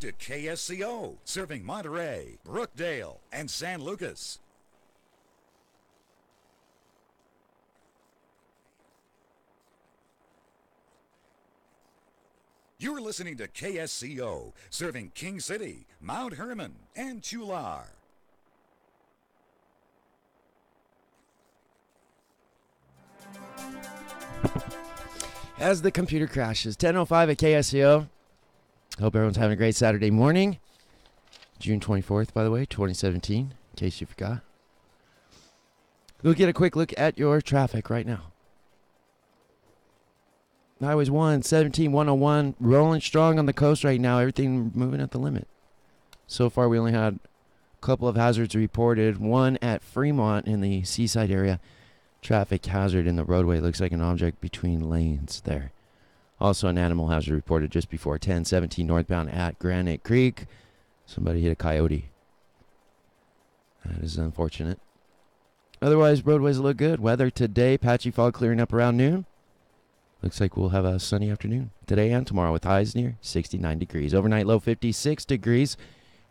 to KSCO, serving Monterey, Brookdale, and San Lucas. You're listening to KSCO, serving King City, Mount Hermon, and Chular. As the computer crashes, 10:05 at KSCO. Hope everyone's having a great Saturday morning. June 24th, by the way, 2017, in case you forgot. We'll get a quick look at your traffic right now. Highways 1, 17, 101, rolling strong on the coast right now. Everything moving at the limit. So far, we only had a couple of hazards reported. One at Fremont in the Seaside area. Traffic hazard in the roadway. Looks like an object between lanes there. Also, an animal hazard reported just before 10:17 northbound at Granite Creek. Somebody hit a coyote. That is unfortunate. Otherwise, roadways look good. Weather today, patchy fog clearing up around noon. Looks like we'll have a sunny afternoon today and tomorrow with highs near 69 degrees. Overnight low 56 degrees,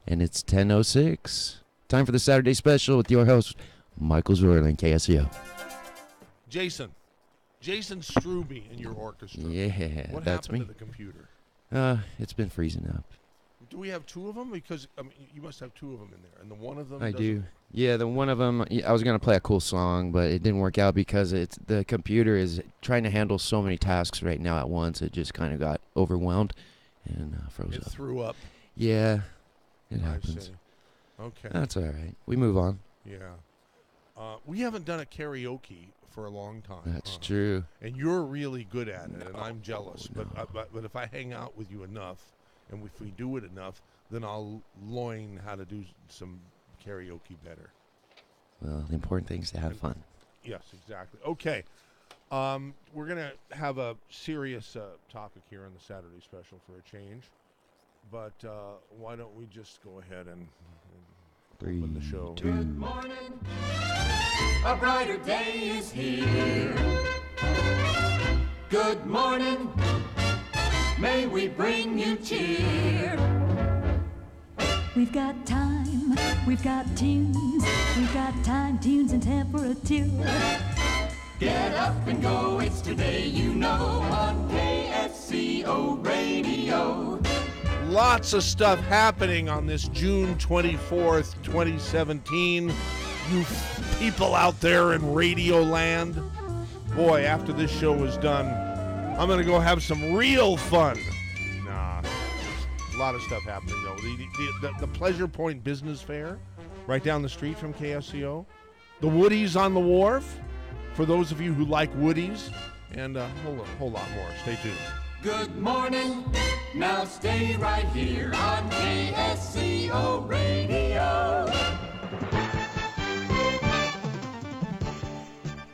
and it's 10:06. Time for the Saturday special with your host, Michael Zorlin, KSCO. Jason Struby in your orchestra. Yeah, what that's happened me. to the computer? It's been freezing up. Do we have two of them? Because you must have two of them in there, and the one of them. I do. Yeah, the one of them. I was gonna play a cool song, but it didn't work out because the computer is trying to handle so many tasks right now at once. It just kind of got overwhelmed and froze up. It threw up. Yeah, it I happens. see. Okay. That's all right. We move on. Yeah. We haven't done a karaoke for a long time. That's true. And you're really good at it, and I'm jealous. No. But if I hang out with you enough, and if we do it enough, then I'll learn how to do some karaoke better. Well, the important thing is to have fun. Yes, exactly. Okay. We're going to have a serious topic here on the Saturday special for a change. But why don't we just go ahead and open the show. 2. Good morning. A brighter day is here. Good morning. May we bring you cheer. We've got time, we've got tunes, we've got time, tunes, and temperature. Get up and go, it's today you know on KSCO Radio. Lots of stuff happening on this June 24th, 2017. You people out there in Radio Land. Boy, after this show is done, I'm going to go have some real fun. Nah, there's a lot of stuff happening, though. The Pleasure Point Business Fair, right down the street from KSCO. The Woodies on the Wharf, for those of you who like Woodies. And a whole lot more. Stay tuned. Good morning. Now stay right here on KSCO Radio.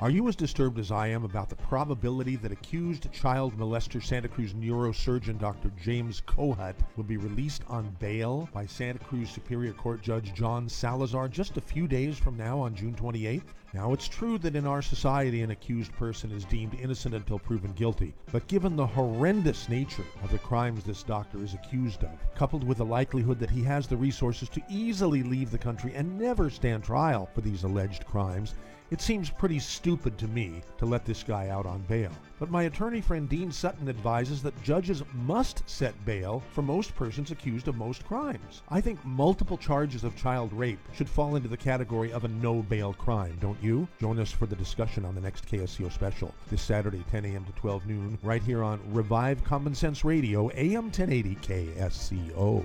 Are you as disturbed as I am about the probability that accused child molester Santa Cruz neurosurgeon Dr. James Kohut will be released on bail by Santa Cruz Superior Court Judge John Salazar just a few days from now on June 28th? Now, it's true that in our society an accused person is deemed innocent until proven guilty, but given the horrendous nature of the crimes this doctor is accused of, coupled with the likelihood that he has the resources to easily leave the country and never stand trial for these alleged crimes, it seems pretty stupid to me to let this guy out on bail. But my attorney friend Dean Sutton advises that judges must set bail for most persons accused of most crimes. I think multiple charges of child rape should fall into the category of a no-bail crime, don't you? Join us for the discussion on the next KSCO special this Saturday, 10 a.m. to 12 noon, right here on Revive Common Sense Radio, AM 1080 KSCO.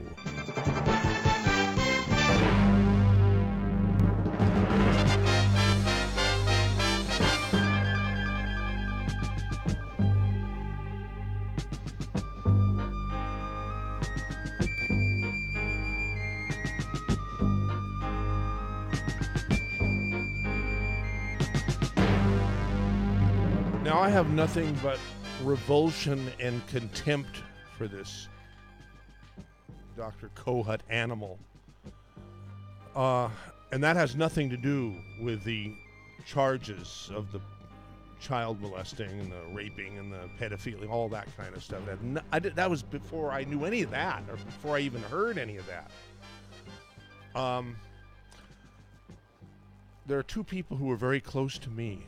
Now, I have nothing but revulsion and contempt for this Dr. Kohut animal. And that has nothing to do with the charges of the child molesting and the raping and the pedophilia, all that kind of stuff. That was before I knew any of that, or before I even heard any of that. There are two people who were very close to me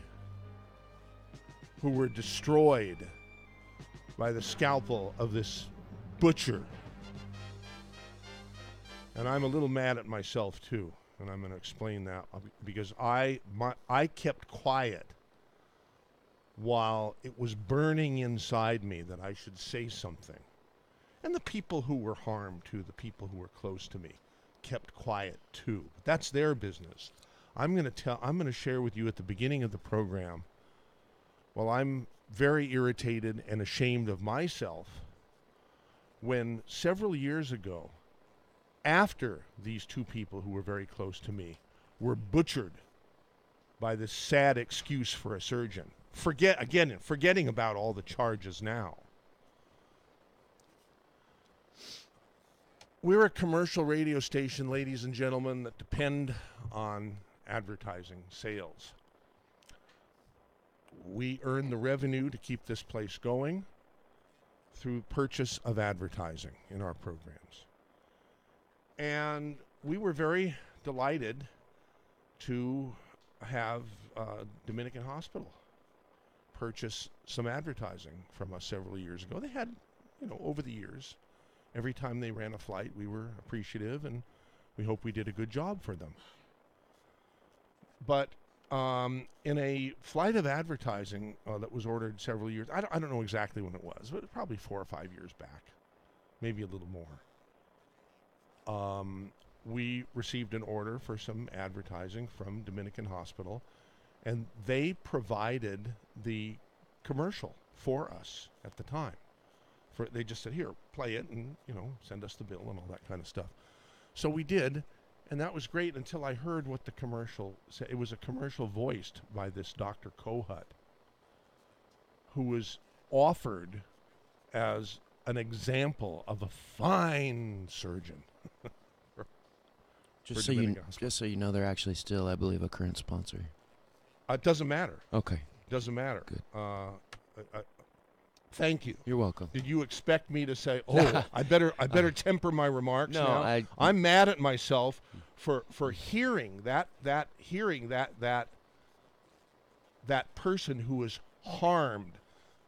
who were destroyed by the scalpel of this butcher. And I'm a little mad at myself too, and I'm going to explain that because I kept quiet while it was burning inside me that I should say something. And the people who were harmed too, the people who were close to me, kept quiet too. That's their business. I'm going to share with you at the beginning of the program, while I'm very irritated and ashamed of myself, when several years ago, after these two people who were very close to me were butchered by this sad excuse for a surgeon, forgetting about all the charges now. We're a commercial radio station, ladies and gentlemen, that depend on advertising sales. We earn the revenue to keep this place going through purchase of advertising in our programs. And we were very delighted to have Dominican Hospital purchase some advertising from us several years ago. They had, over the years, every time they ran a flight, we were appreciative, and we hope we did a good job for them. But in a flight of advertising that was ordered several years, I don't know exactly when it was, but probably 4 or 5 years back, maybe a little more. We received an order for some advertising from Dominican Hospital, and they provided the commercial for us at the time. They just said, here, play it, and, send us the bill and all that kind of stuff. So we did, and that was great until I heard what the commercial said. It was a commercial voiced by this Dr. Kohut, who was offered as an example of a fine surgeon. Just so you know, they're actually still, I believe, a current sponsor. It doesn't matter. Okay. Doesn't matter. Good. Thank you. You're welcome. Did you expect me to say, "Oh, I better temper my remarks"? No, now? I'm mad at myself for hearing that person who was harmed.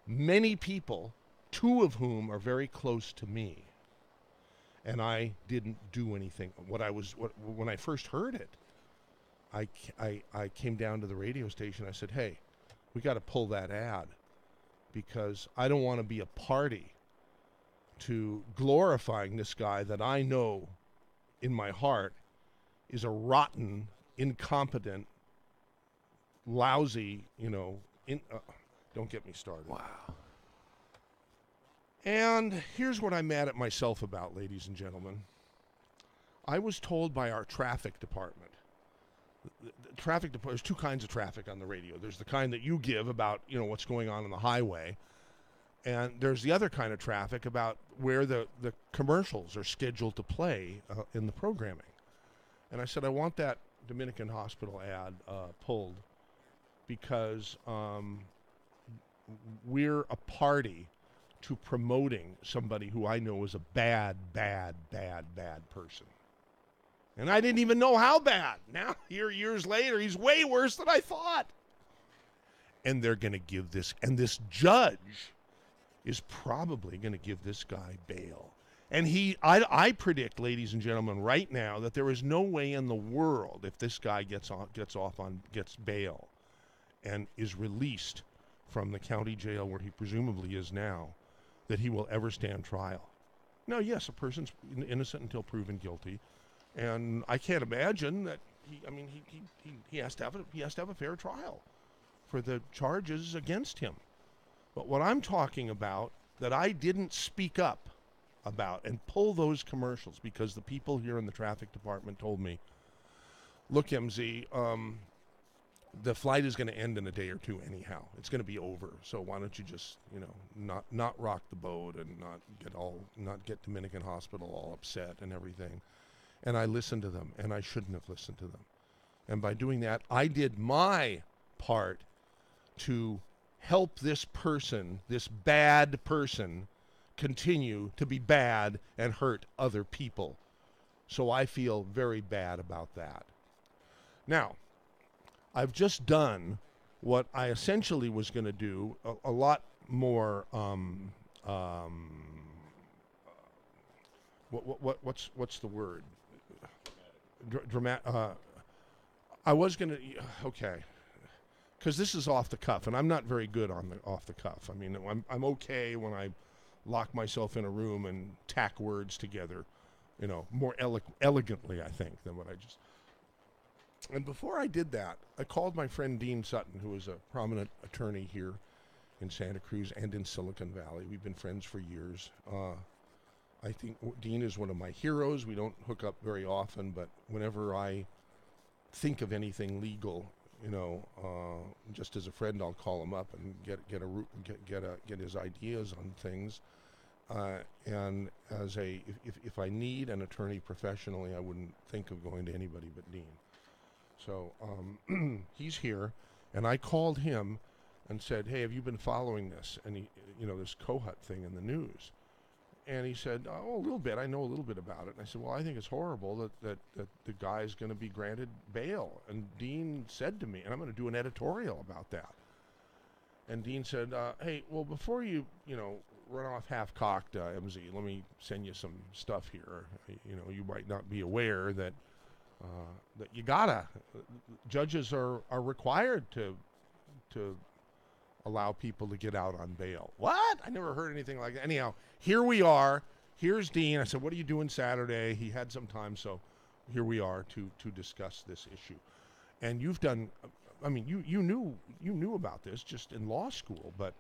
Many people, two of whom are very close to me, and I didn't do anything. When I first heard it, I came down to the radio station. I said, "Hey, we got to pull that ad, because I don't want to be a party to glorifying this guy that I know in my heart is a rotten, incompetent, lousy, don't get me started." Wow. And here's what I'm mad at myself about, ladies and gentlemen. I was told by our traffic department. There's two kinds of traffic on the radio. There's the kind that you give about, what's going on the highway. And there's the other kind of traffic about where the commercials are scheduled to play in the programming. And I said, I want that Dominican Hospital ad pulled because we're a party to promoting somebody who I know is a bad person. And I didn't even know how bad. Now, here years later, he's way worse than I thought. And they're going to give this, and this judge is probably going to give this guy bail. And I predict, ladies and gentlemen, right now, that there is no way in the world, if this guy gets bail and is released from the county jail where he presumably is now, that he will ever stand trial. Now, yes, a person's innocent until proven guilty. And I can't imagine that he has to have a fair trial for the charges against him. But what I'm talking about, that I didn't speak up about and pull those commercials, because the people here in the traffic department told me, look, MZ, the flight is going to end in a day or two anyhow. It's going to be over. So why don't you just, not rock the boat and not get Dominican Hospital all upset and everything. And I listened to them, and I shouldn't have listened to them. And by doing that, I did my part to help this person, this bad person, continue to be bad and hurt other people. So I feel very bad about that. Now, I've just done what I essentially was going to do, a lot more. What's the word? Dramatic. I was going to. Okay. Because this is off the cuff, and I'm not very good on the off the cuff. I mean, I'm okay when I lock myself in a room and tack words together, more elegantly, I think, than what I just. And before I did that, I called my friend Dean Sutton, who is a prominent attorney here in Santa Cruz and in Silicon Valley. We've been friends for years. I think Dean is one of my heroes. We don't hook up very often, but whenever I think of anything legal, just as a friend, I'll call him up and get his ideas on things. And as if I need an attorney professionally, I wouldn't think of going to anybody but Dean. So he's here, and I called him and said, "Hey, have you been following this?" And he, this Kohut thing in the news. And he said, "Oh, a little bit. I know a little bit about it." And I said, "Well, I think it's horrible that the guy's going to be granted bail." And Dean said to me, and I'm going to do an editorial about that. And Dean said, "Hey, well, before you run off half-cocked, MZ, let me send you some stuff here. You might not be aware that you gotta. Judges are required to allow people to get out on bail." What? I never heard anything like that. Anyhow, here we are. Here's Dean. I said, "What are you doing Saturday?" He had some time, so here we are to discuss this issue. And you've done. I mean, you knew about this just in law school, but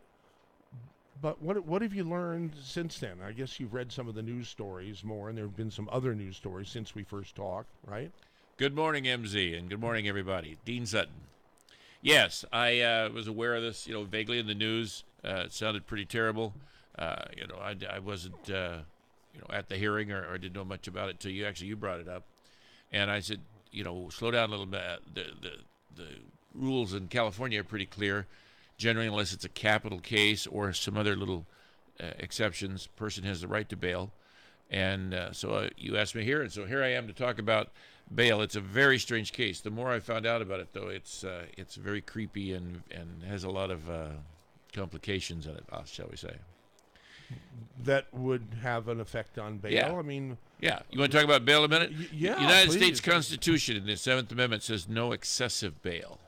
what have you learned since then? I guess you've read some of the news stories more, and there have been some other news stories since we first talked, right? Good morning, MZ, and good morning, everybody. Dean Sutton. Yes, I was aware of this, vaguely in the news. It sounded pretty terrible. I wasn't, at the hearing or didn't know much about it till you brought it up. And I said, slow down a little bit. The rules in California are pretty clear. Generally, unless it's a capital case or some other little exceptions, person has the right to bail. And so you asked me here, and so here I am to talk about bail. It's a very strange case. The more I found out about it, though, it's very creepy and has a lot of complications in it, shall we say. That would have an effect on bail? Yeah. I mean... Yeah. You want to talk about bail a minute? Yeah, United please. States Constitution in the 7th Amendment says no excessive bail.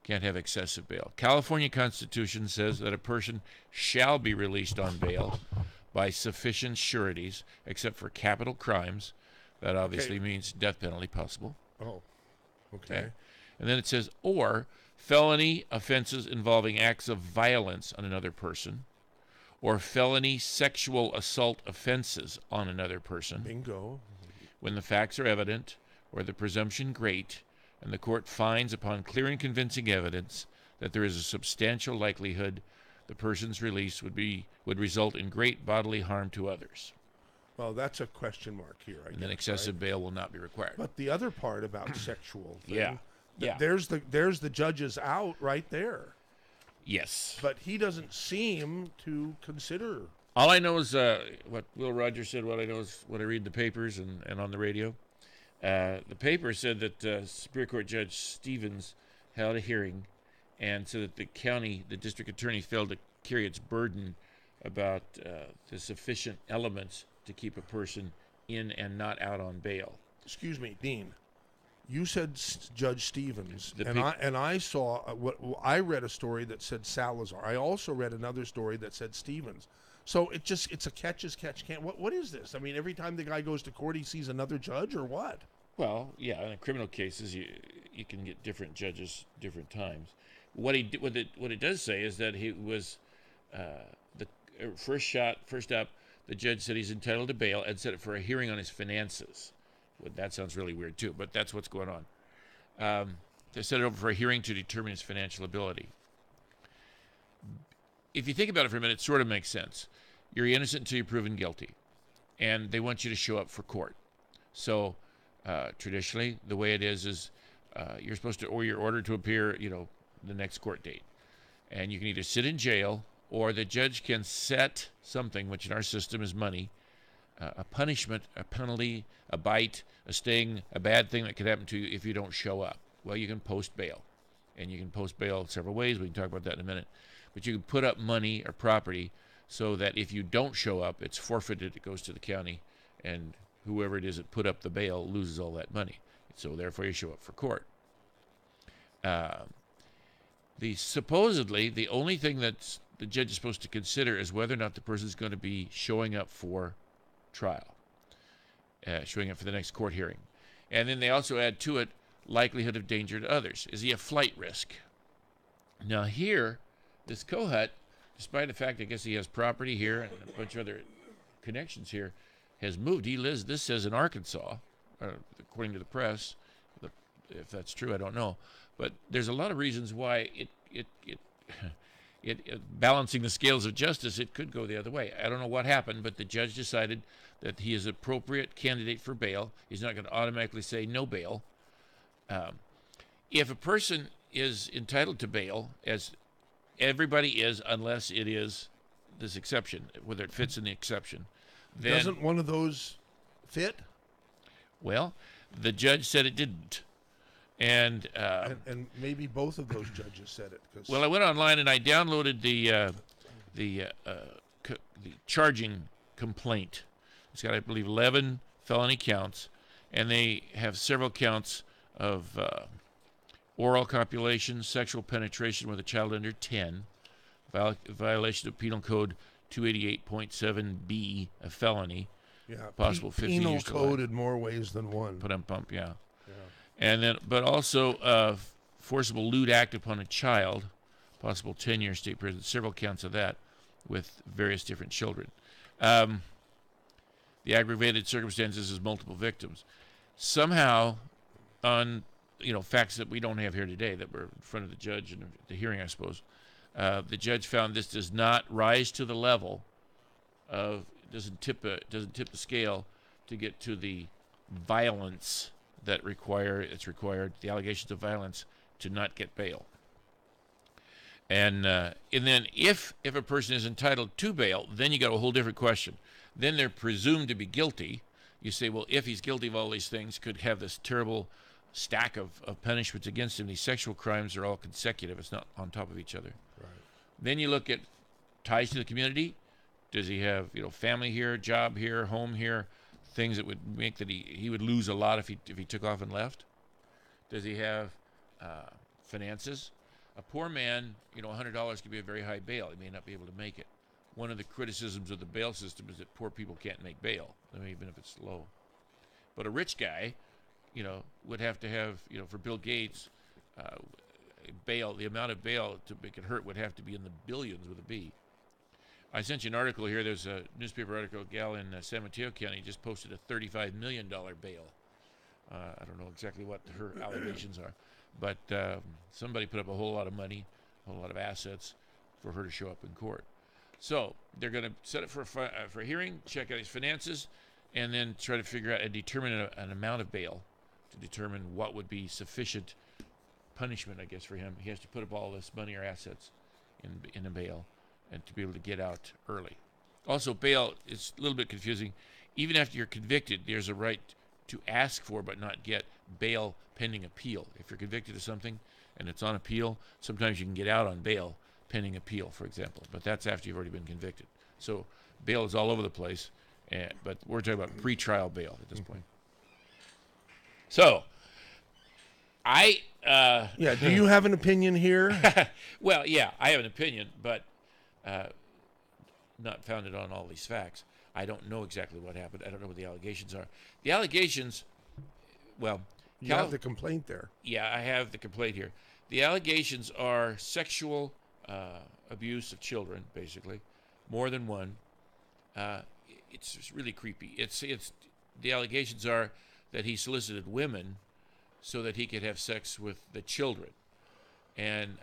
Can't have excessive bail. California Constitution says that a person shall be released on bail by sufficient sureties, except for capital crimes. That obviously means death penalty possible. Oh, okay. And then it says, or felony offenses involving acts of violence on another person, or felony sexual assault offenses on another person. Bingo. When the facts are evident, or the presumption great, and the court finds upon clear and convincing evidence that there is a substantial likelihood the person's release would result in great bodily harm to others. Well, that's a question mark here, I guess. And then excessive bail will not be required. But the other part about sexual thing, Yeah. there's the judge's out right there. Yes. But he doesn't seem to consider. All I know is what Will Rogers said. What I know is what I read in the papers and on the radio. The paper said that Superior Court Judge Stevens held a hearing and said that the district attorney failed to carry its burden about the sufficient elements to keep a person in and not out on bail. Excuse me, Dean. You said Judge Stevens, and I saw I read a story that said Salazar. I also read another story that said Stevens. So it's a catch as catch can. What is this? I mean, every time the guy goes to court, he sees another judge, or what? Well, yeah, in criminal cases, you can get different judges different times. What it does say is that he was the first up. The judge said he's entitled to bail and set it for a hearing on his finances. Well, that sounds really weird too, but that's what's going on. They set it over for a hearing to determine his financial ability. If you think about it for a minute, it sort of makes sense. You're innocent until you're proven guilty, and they want you to show up for court. So traditionally, the way it is you're supposed to, or you're ordered to appear, the next court date. And you can either sit in jail, or the judge can set something, which in our system is money, a punishment, a penalty, a bite, a sting, a bad thing that could happen to you if you don't show up. Well, you can post bail. And you can post bail several ways. We can talk about that in a minute. But you can put up money or property so that if you don't show up, it's forfeited, it goes to the county, and whoever it is that put up the bail loses all that money. So therefore you show up for court. Supposedly, the only thing that the judge is supposed to consider is whether or not the person is going to be showing up for trial, showing up for the next court hearing. And then they also add to it likelihood of danger to others. Is he a flight risk? Now here, this Kohut, despite the fact I guess he has property here and a bunch of other connections here, has moved. He lives, this says, in Arkansas, according to the press. If that's true, I don't know. But there's a lot of reasons why balancing the scales of justice, it could go the other way. I don't know what happened, but the judge decided that he is an appropriate candidate for bail. He's not going to automatically say no bail. If a person is entitled to bail, as everybody is, unless it is this exception, whether it fits in the exception, then, doesn't one of those fit? Well, the judge said it didn't. And maybe both of those judges said it. Well, I went online and I downloaded the charging complaint. It's got, I believe, 11 felony counts, and they have several counts of oral copulation, sexual penetration with a child under 10, violation of Penal Code 288.7b, a felony, possible 50 penal years to life. code in more ways than one. Pump, yeah. And then, but also forcible lewd act upon a child, possible 10-year state prison, several counts of that with various different children. The aggravated circumstances is multiple victims. Somehow, on facts that we don't have here today that were in front of the judge in the hearing, I suppose, the judge found this does not rise to the level of doesn't tip the scale to get to the violence that it's required, the allegations of violence, to not get bail. And then if a person is entitled to bail, then you got a whole different question. Then they're presumed to be guilty. You say, well, if he's guilty of all these things, could have this terrible stack of punishments against him. These sexual crimes are all consecutive. It's not on top of each other. Right. Then you look at ties to the community. Does he have family here, job here, home here? Things that would make that he would lose a lot if he took off and left. Does he have finances? A poor man, $100 could be a very high bail. He may not be able to make it. One of the criticisms of the bail system is that poor people can't make bail, even if it's low. But a rich guy, would have to have, for Bill Gates, bail. The amount of bail to make it hurt would have to be in the billions with a B. I sent you an article here. There's a newspaper article. A gal in San Mateo County just posted a $35 million bail. I don't know exactly what her allegations are, but somebody put up a whole lot of money, a whole lot of assets for her to show up in court. So they're going to set it for a hearing, check out his finances, and then try to figure out and determine an amount of bail to determine what would be sufficient punishment, I guess, for him. He has to put up all this money or assets in a bail, and to be able to get out early. Also, bail is a little bit confusing. Even after you're convicted, there's a right to ask for but not get bail pending appeal. If you're convicted of something and it's on appeal, sometimes you can get out on bail pending appeal, for example. But that's after you've already been convicted. So bail is all over the place, but we're talking about pretrial bail at this point. So, do you have an opinion here? Well, yeah, I have an opinion, but not founded on all these facts. I don't know exactly what happened. I don't know what the allegations are. The allegations, well... You have the complaint there. Yeah, I have the complaint here. The allegations are sexual abuse of children, basically, more than one. It's just really creepy. It's the allegations are that he solicited women so that he could have sex with the children. And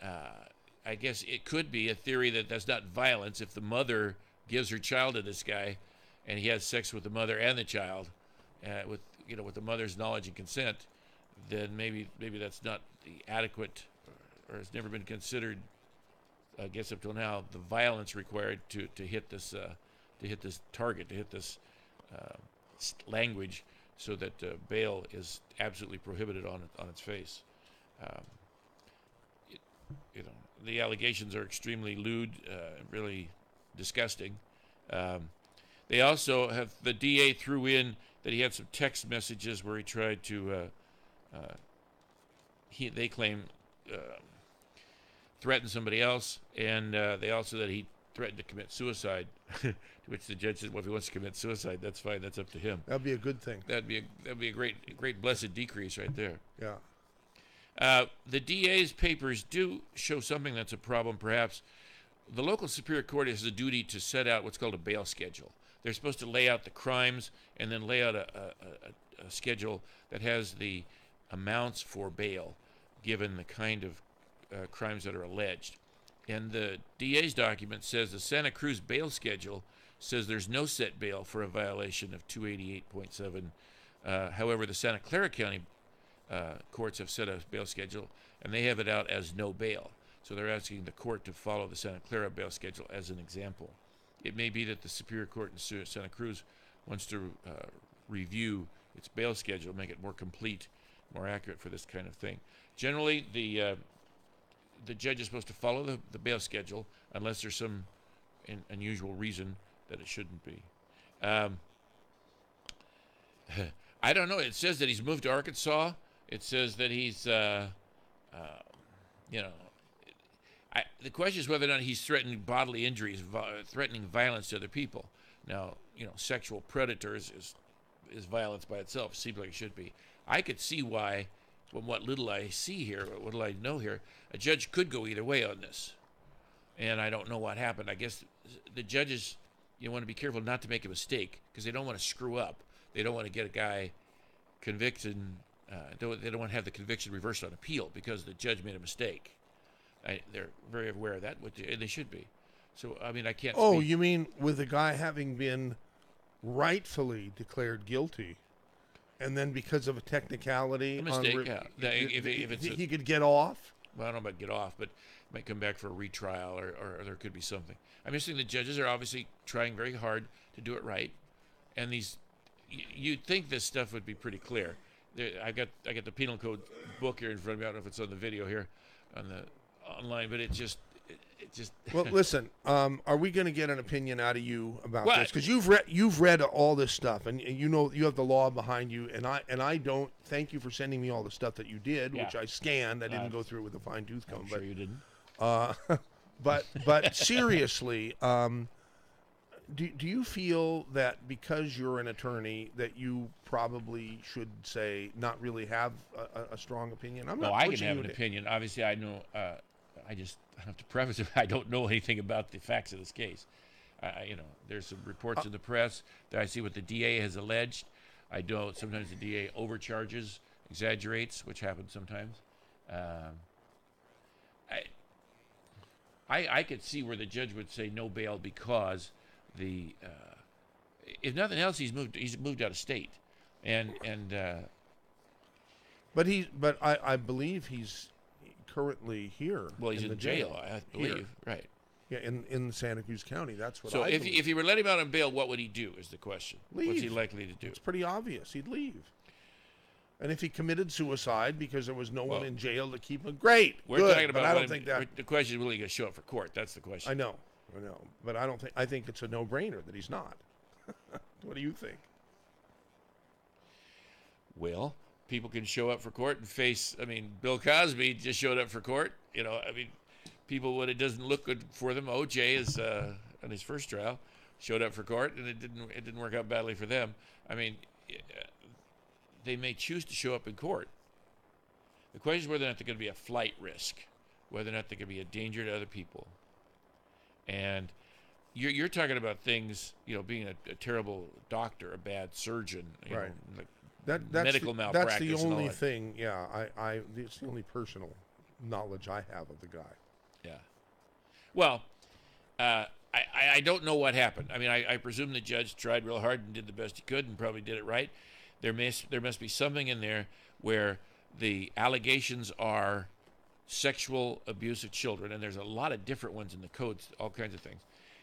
I guess it could be a theory that that's not violence if the mother gives her child to this guy and he has sex with the mother and the child with the mother's knowledge and consent, then maybe that's not the adequate or has never been considered I guess up till now, the violence required to hit this target, to hit this language, so that bail is absolutely prohibited on its face. The allegations are extremely lewd, really disgusting. They also have, the DA threw in that he had some text messages where he tried to, they claim, threaten somebody else, and they also that he threatened to commit suicide. To which the judge said, "Well, if he wants to commit suicide, that's fine. That's up to him." That'd be a good thing. That'd be a great blessed decrease right there. Yeah. The DA's papers do show something that's a problem, perhaps. The local Superior Court has a duty to set out what's called a bail schedule. They're supposed to lay out the crimes and then lay out a schedule that has the amounts for bail, given the kind of crimes that are alleged. And the DA's document says the Santa Cruz bail schedule says there's no set bail for a violation of 288.7. However, the Santa Clara County courts have set a bail schedule, and they have it out as no bail. So they're asking the court to follow the Santa Clara bail schedule as an example. It may be that the Superior Court in Santa Cruz wants to review its bail schedule, make it more complete, more accurate for this kind of thing. Generally, the judge is supposed to follow the bail schedule unless there's some unusual reason that it shouldn't be. I don't know. It says that he's moved to Arkansas. It says that he's, the question is whether or not he's threatening bodily injuries, threatening violence to other people. Now, sexual predators is violence by itself. It seems like it should be. I could see why, from what little I see here, what little I know here, a judge could go either way on this. And I don't know what happened. I guess the judges, want to be careful not to make a mistake because they don't want to screw up. They don't want to get a guy convicted. They don't want to have the conviction reversed on appeal because the judge made a mistake. They're very aware of that, and they should be. So, I can't Oh, speak. you mean with the guy having been rightfully declared guilty, and then because of a technicality, A mistake, yeah. If it's he could get off? Well, I don't know about get off, but might come back for a retrial, or there could be something. I'm just saying the judges are obviously trying very hard to do it right, and you'd think this stuff would be pretty clear. I got the penal code book here in front of me. I don't know if it's on the video here, online, but it just. Well, listen. Are we going to get an opinion out of you about What? this? Because you've read all this stuff, and you have the law behind you. And I don't. Thank you for sending me all the stuff that you did, Yeah. which I scanned. I didn't go through it with a fine tooth comb. I'm sure you didn't. But seriously, do you feel that because you're an attorney that you probably should say not really have a strong opinion? I'm No, not I can pushing have you an to- opinion. Obviously, I know. I just have to preface it. I don't know anything about the facts of this case. There's some reports in the press that I see what the DA has alleged. I know sometimes the DA overcharges, exaggerates, which happens sometimes. I could see where the judge would say no bail because if nothing else, he's moved out of state, and But I believe he's currently here. well, he's in the jail, I believe, Here. right? Yeah, in Santa Cruz County. That's what So I if believe. he were let him out on bail, what would he do? Is the question. What's he Leave. likely to do? It's pretty obvious. He'd leave. And if he committed suicide because there was no one Well, in jail to keep him, great. We're good, talking about. but I don't think that. The question is, will he going to show up for court? That's the question. I know, but I don't think. I think it's a no-brainer that he's not. What do you think? Well, people can show up for court and face. Bill Cosby just showed up for court. People when it doesn't look good for them. O.J. is on his first trial, showed up for court, and it didn't work out badly for them. They may choose to show up in court. The question is whether or not they're going to be a flight risk, whether or not they're going to be a danger to other people. And you're talking about things, being a terrible doctor, a bad surgeon, Right. like That's medical That's malpractice. the and all only that. thing. Yeah, it's the only personal knowledge I have of the guy. Yeah. Well, I don't know what happened. I presume the judge tried real hard and did the best he could and probably did it right. There must be something in there where the allegations are sexual abuse of children, and there's a lot of different ones in the codes, all kinds of things.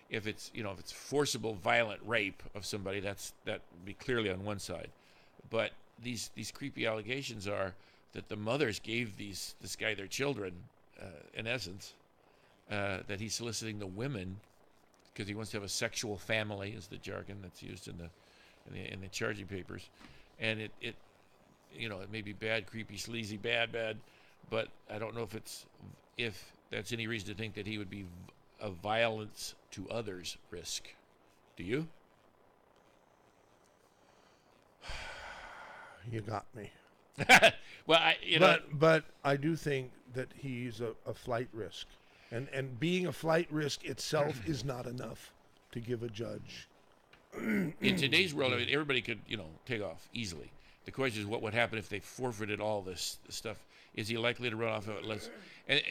If it's forcible, violent rape of somebody, that would be clearly on one side. But these creepy allegations are that the mothers gave this guy their children, in essence, that he's soliciting the women because he wants to have a sexual family, is the jargon that's used in the charging papers, and it may be bad, creepy, sleazy, bad, but I don't know if that's any reason to think that he would be a violence to others risk. Do you? You got me. Well, but I do think that he's a flight risk, and being a flight risk itself is not enough to give a judge. In today's world, I mean, everybody could take off easily. The question is, what would happen if they forfeited all this stuff? Is he likely to run off of it? And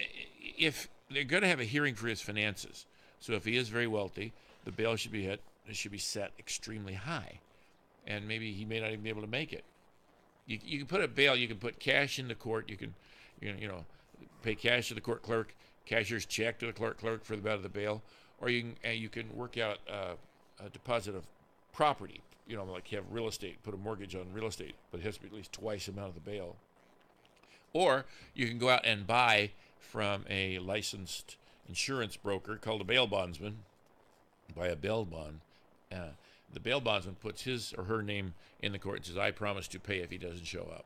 if they're going to have a hearing for his finances, so if he is very wealthy, the bail should be set extremely high, and maybe he may not even be able to make it. You can put a bail. You can put cash in the court. You can, pay cash to the court clerk, cashier's check to the court clerk for the amount of the bail, or you can work out a deposit of property. Like you have real estate, put a mortgage on real estate, but it has to be at least twice the amount of the bail. Or you can go out and buy from a licensed insurance broker called a bail bondsman, buy a bail bond. The bail bondsman puts his or her name in the court and says, I promise to pay if he doesn't show up.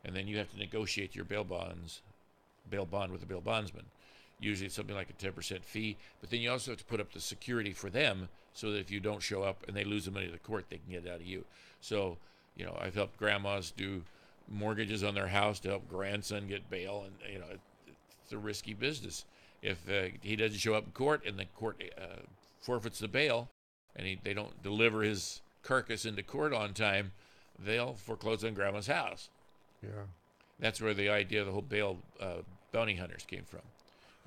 And then you have to negotiate your bail bond with the bail bondsman. Usually it's something like a 10% fee, but then you also have to put up the security for them so that if you don't show up and they lose the money to the court, they can get it out of you. So, I've helped grandmas do mortgages on their house to help grandson get bail, and, it's a risky business. If he doesn't show up in court and the court forfeits the bail, and they don't deliver his carcass into court on time, they'll foreclose on grandma's house. Yeah. That's where the idea of the whole bail bounty hunters came from,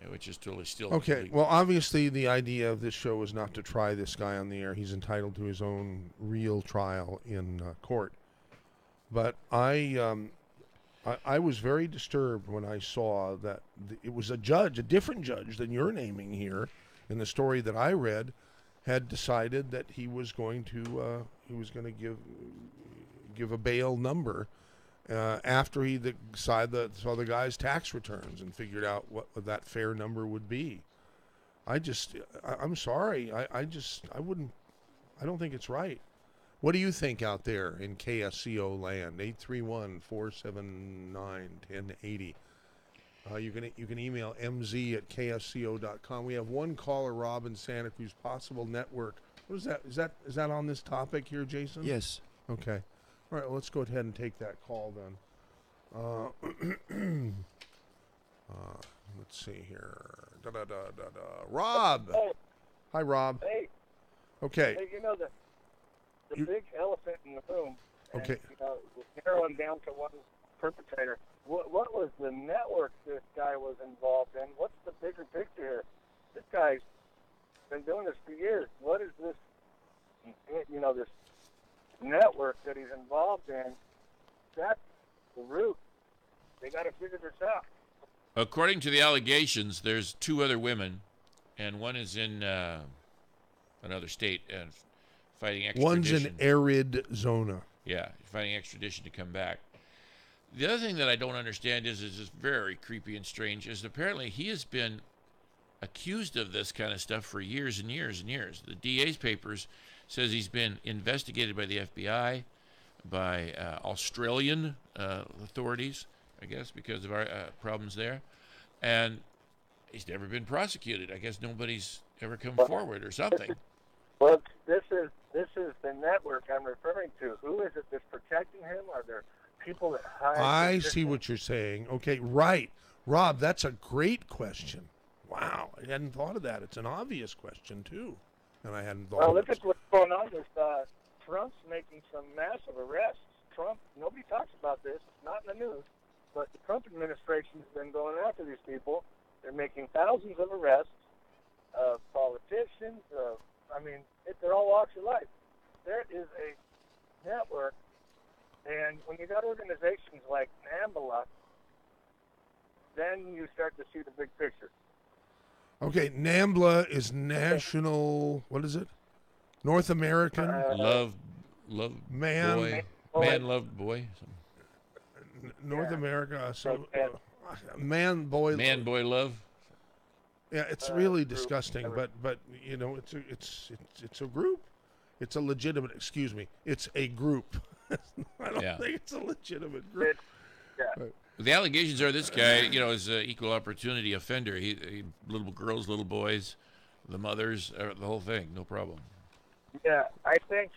which is totally still okay. illegal. Well, obviously the idea of this show is not to try this guy on the air. He's entitled to his own real trial in court. But I was very disturbed when I saw that it was a different judge than you're naming here in the story that I read, had decided that he was going to give a bail number after he saw the guy's tax returns and figured out what that fair number would be. I'm sorry. I don't think it's right. What do you think out there in KSCO land? 831-479-1080. You can email mz@ksco.com. We have one caller, Rob, in Santa Cruz. Possible network. What is that? Is that on this topic here, Jason? Yes. Okay. All right. Well, let's go ahead and take that call then. Let's see here. Rob. Hey. Hi, Rob. Hey. Okay. Hey, the big elephant in the room. Okay. Narrowing down to one perpetrator. What was the network this guy was involved in? What's the bigger picture here? This guy's been doing this for years. What is this, this network that he's involved in? That's the root. They got to figure this out. According to the allegations, there's two other women, and one is in another state and fighting extradition. One's an arid zona. Yeah, fighting extradition to come back. The other thing that I don't understand is just very creepy and strange, is apparently he has been accused of this kind of stuff for years and years and years. The DA's papers says he's been investigated by the FBI, by Australian authorities, I guess, because of our problems there. And he's never been prosecuted. I guess nobody's ever come forward or something. Well, this is the network I'm referring to. Who is it that's protecting him? Are there people that hide? I see what you're saying. Okay, right. Rob, that's a great question. Wow, I hadn't thought of that. It's an obvious question, too. And I hadn't thought Well, of look it. at what's going on with Trump's making some massive arrests. Trump, nobody talks about this. It's not in the news. But the Trump administration has been going after these people. They're making thousands of arrests of politicians. They're all walks of life. There is a network, and when you got organizations like NAMBLA, then you start to see the big picture. Okay, NAMBLA is national. What is it? North American Love, Man, boy, man, love, boy, North America. So, Okay. man, boy, love. Yeah, it's really disgusting. But you know, it's a group. It's a legitimate. Excuse me. It's a group. I don't think it's a legitimate group. The allegations are this guy, you know, is an equal opportunity offender. He little girls, little boys, the mothers, the whole thing, no problem. Yeah, I think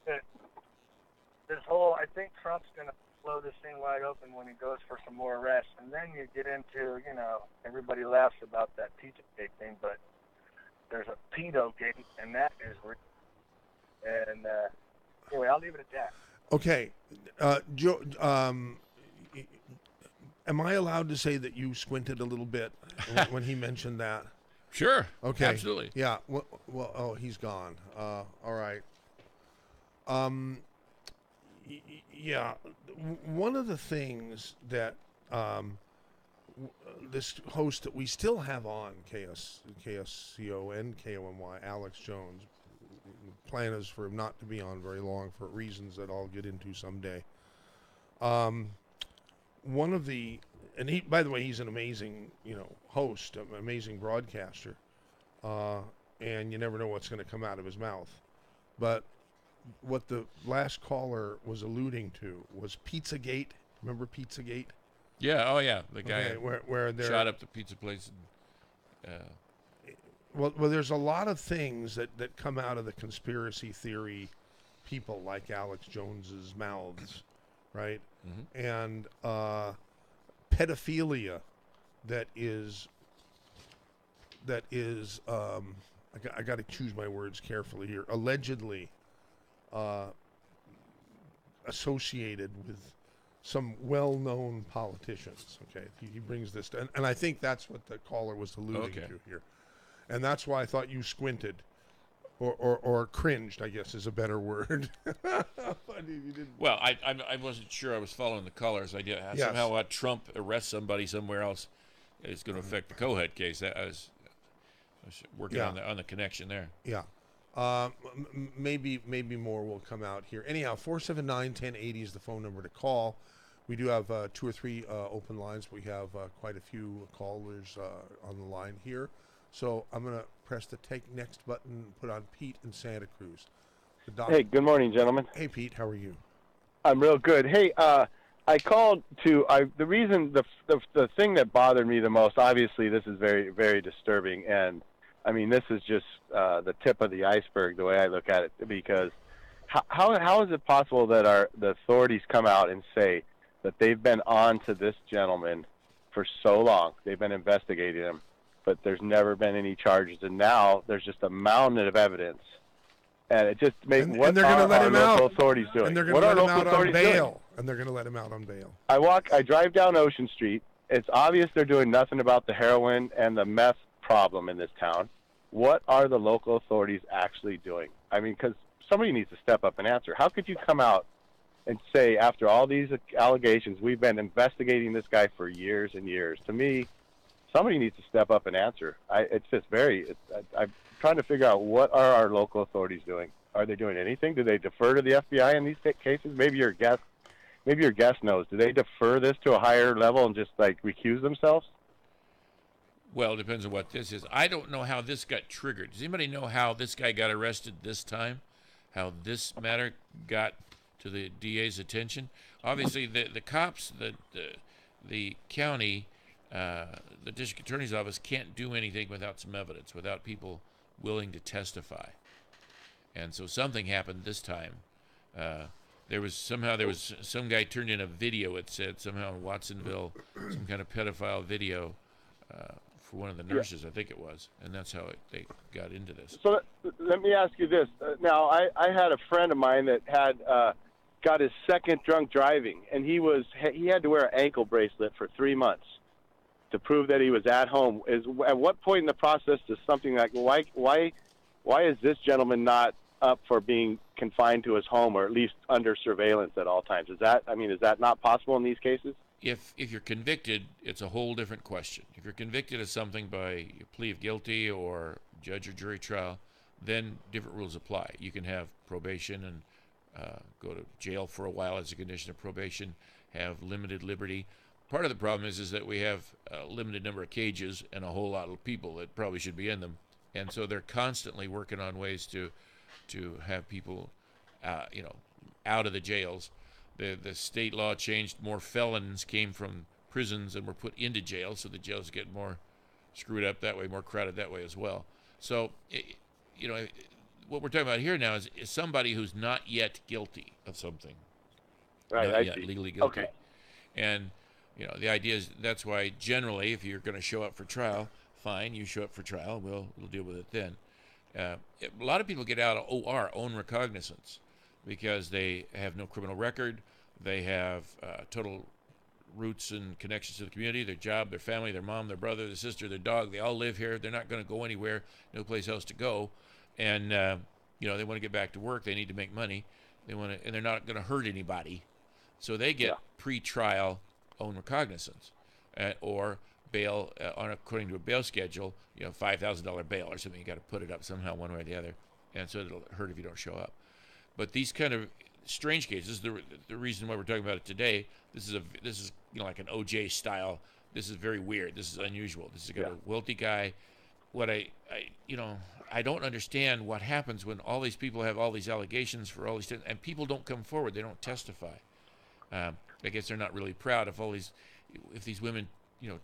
that I think Trump's gonna blow this thing wide open when he goes for some more arrests, and then you get into, you know, everybody laughs about that Pizzagate thing, but there's a pedo gate, and that is real. And anyway, I'll leave it at that. Okay, Joe. Am I allowed to say that you squinted a little bit when he mentioned that? Sure. Okay. Absolutely. Yeah. Well. Oh, he's gone. All right. Yeah. One of the things that this host that we still have on KSCO and KOMY, Alex Jones, plan is for him not to be on very long for reasons that I'll get into someday. One of the, and he, by the way, he's an amazing, you know, host, an amazing broadcaster, and you never know what's going to come out of his mouth. But what the last caller was alluding to was Pizzagate. Remember Pizzagate? Yeah. Oh, yeah. The guy where they shot up the pizza place. Well, there's a lot of things that come out of the conspiracy theory people like Alex Jones's mouths, right? Mm-hmm. And pedophilia that is I got to choose my words carefully here, allegedly associated with some well-known politicians. Okay, he brings this to, and I think that's what the caller was alluding to here, and that's why I thought you squinted or cringed, I guess is a better word. Well, I wasn't sure I was following the callers. I did somehow Trump arrests somebody somewhere else. It's going to affect the Coheed case. I was working on the connection there. Yeah. Maybe more will come out here. Anyhow, 479-1080 is the phone number to call. We do have 2 or 3 open lines. We have quite a few callers on the line here. So I'm going to press the take next button and put on Pete in Santa Cruz. Hey, good morning, gentlemen. Hey, Pete, how are you? I'm real good. Hey, I called to the reason the thing that bothered me the most. Obviously, this is very, very disturbing, and I mean this is just the tip of the iceberg the way I look at it. Because how is it possible that the authorities come out and say that they've been on to this gentleman for so long? They've been investigating him, but there's never been any charges, and now there's just a mountain of evidence. And it just makes what they're going to let him out. Authorities doing? And they're going to let him out on bail. And they're going to let him out on bail. I drive down Ocean Street. It's obvious they're doing nothing about the heroin and the meth problem in this town. What are the local authorities actually doing? I mean, because somebody needs to step up and answer. How could you come out and say, after all these allegations, we've been investigating this guy for years and years? To me, somebody needs to step up and answer. I'm trying to figure out, what are our local authorities doing? Are they doing anything? Do they defer to the FBI in these cases? Maybe your guest knows. Do they defer this to a higher level and just like recuse themselves? Well, it depends on what this is. I don't know how this got triggered. Does anybody know how this guy got arrested this time? How this matter got to the DA's attention? Obviously, the cops, the county, the district attorney's office can't do anything without some evidence, without people willing to testify. And so something happened this time. There was some guy turned in a video. It said somehow in Watsonville, some kind of pedophile video for one of the nurses, I think it was, and that's how they got into this. So let me ask you this. Now, I had a friend of mine that had got his second drunk driving, and he had to wear an ankle bracelet for 3 months to prove that he was at home. At what point in the process does something like, why is this gentleman not up for being confined to his home, or at least under surveillance at all times? Is that not possible in these cases? if you're convicted, it's a whole different question. If you're convicted of something by a plea of guilty or judge or jury trial, then different rules apply. You can have probation and go to jail for a while as a condition of probation, have limited liberty. Part of the problem is that we have a limited number of cages and a whole lot of people that probably should be in them. And so they're constantly working on ways to have people, out of the jails. The state law changed. More felons came from prisons and were put into jail, so the jails get more screwed up that way, more crowded that way as well. So, what we're talking about here now is somebody who's not yet guilty of something. Right, Not I yet see. legally guilty. Okay. And, the idea is that's why generally if you're going to show up for trial, fine, you show up for trial, we'll deal with it then. A lot of people get out of OR, own recognizance, because they have no criminal record, they have total roots and connections to the community, their job, their family, their mom, their brother, their sister, their dog, they all live here, they're not going to go anywhere, no place else to go, and they want to get back to work, they need to make money, and they're not going to hurt anybody, so they get pre-trial own recognizance, or bail according to a bail schedule, $5,000 bail or something. You got to put it up somehow, one way or the other, and so it'll hurt if you don't show up. But these kind of strange cases, the reason why we're talking about it today, this is like an OJ style. This is very weird. This is unusual. This is got a wealthy guy. What I don't understand what happens when all these people have all these allegations for all these things, and people don't come forward. They don't testify. I guess they're not really proud if these women,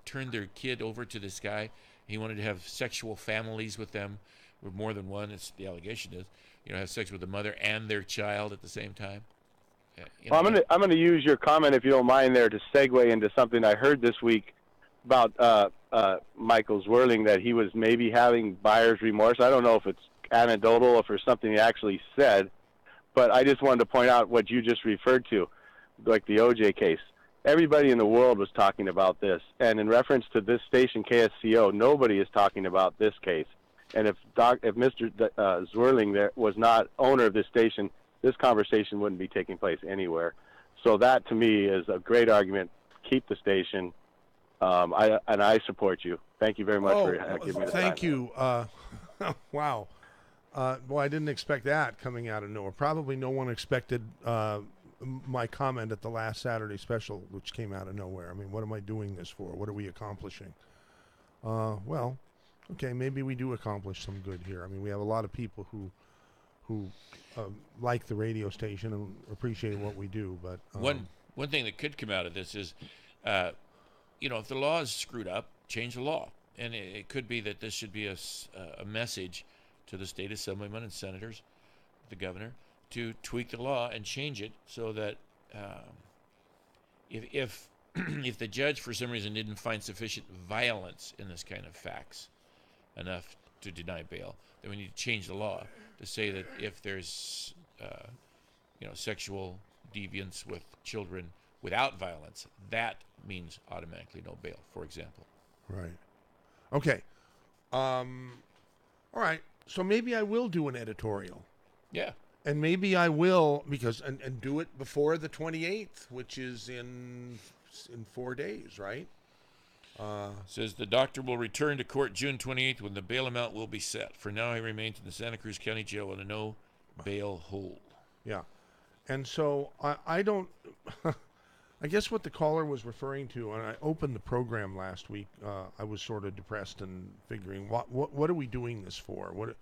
turned their kid over to this guy. He wanted to have sexual families with them, with more than one. It's the allegation is, have sex with the mother and their child at the same time. Well, I'm gonna use your comment, if you don't mind, there to segue into something I heard this week about Michael Zwirling, that he was maybe having buyer's remorse. I don't know if it's anecdotal, if it's something he actually said, but I just wanted to point out what you just referred to, like the OJ case. Everybody in the world was talking about this, and in reference to this station, KSCO, nobody is talking about this case. And if Mr. Zwirling there was not owner of this station, this conversation wouldn't be taking place anywhere. So that, to me, is a great argument. Keep the station. I support you. Thank you very much for giving me the time. Thank you. Wow. Well, I didn't expect that coming out of nowhere. Probably no one expected my comment at the last Saturday special, which came out of nowhere. I mean, what am I doing this for? What are we accomplishing? Well, okay, maybe we do accomplish some good here. I mean, we have a lot of people who like the radio station and appreciate what we do. But one thing that could come out of this is, if the law is screwed up, change the law. And it could be that this should be a message to the state assemblymen and senators, the governor, to tweak the law and change it so that if if the judge for some reason didn't find sufficient violence in this kind of facts enough to deny bail, then we need to change the law to say that if there's sexual deviance with children without violence, that means automatically no bail, for example. Right. Okay. All right. So maybe I will do an editorial. Yeah. And maybe I will, because and do it before the 28th, which is in 4 days, right? Says the doctor will return to court June 28th when the bail amount will be set. For now, he remains in the Santa Cruz County Jail in a no bail hold. Yeah. And so I don't, I guess what the caller was referring to, and I opened the program last week, I was sort of depressed and figuring, what are we doing this for?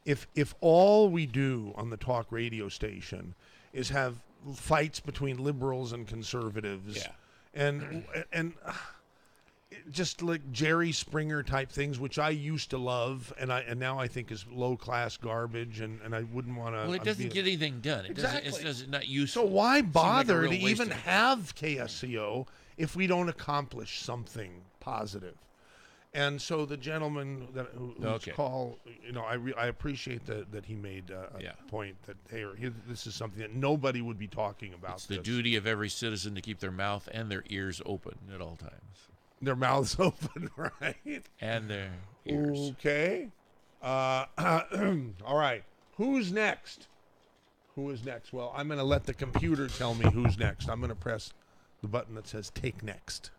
If all we do on the talk radio station is have fights between liberals and conservatives, and just like Jerry Springer type things, which I used to love, and now I think is low class garbage, and I wouldn't want to. Well, it doesn't get anything done. Exactly. It's not useful. So why bother like to even have KSCO if we don't accomplish something positive? And so the gentleman whose call, I appreciate that he made a point that, hey, this is something that nobody would be talking about. It's the duty of every citizen to keep their mouth and their ears open at all times. Their mouths open, right? And their ears. Okay. All right. Who's next? Who is next? Well, I'm going to let the computer tell me who's next. I'm going to press the button that says Take Next.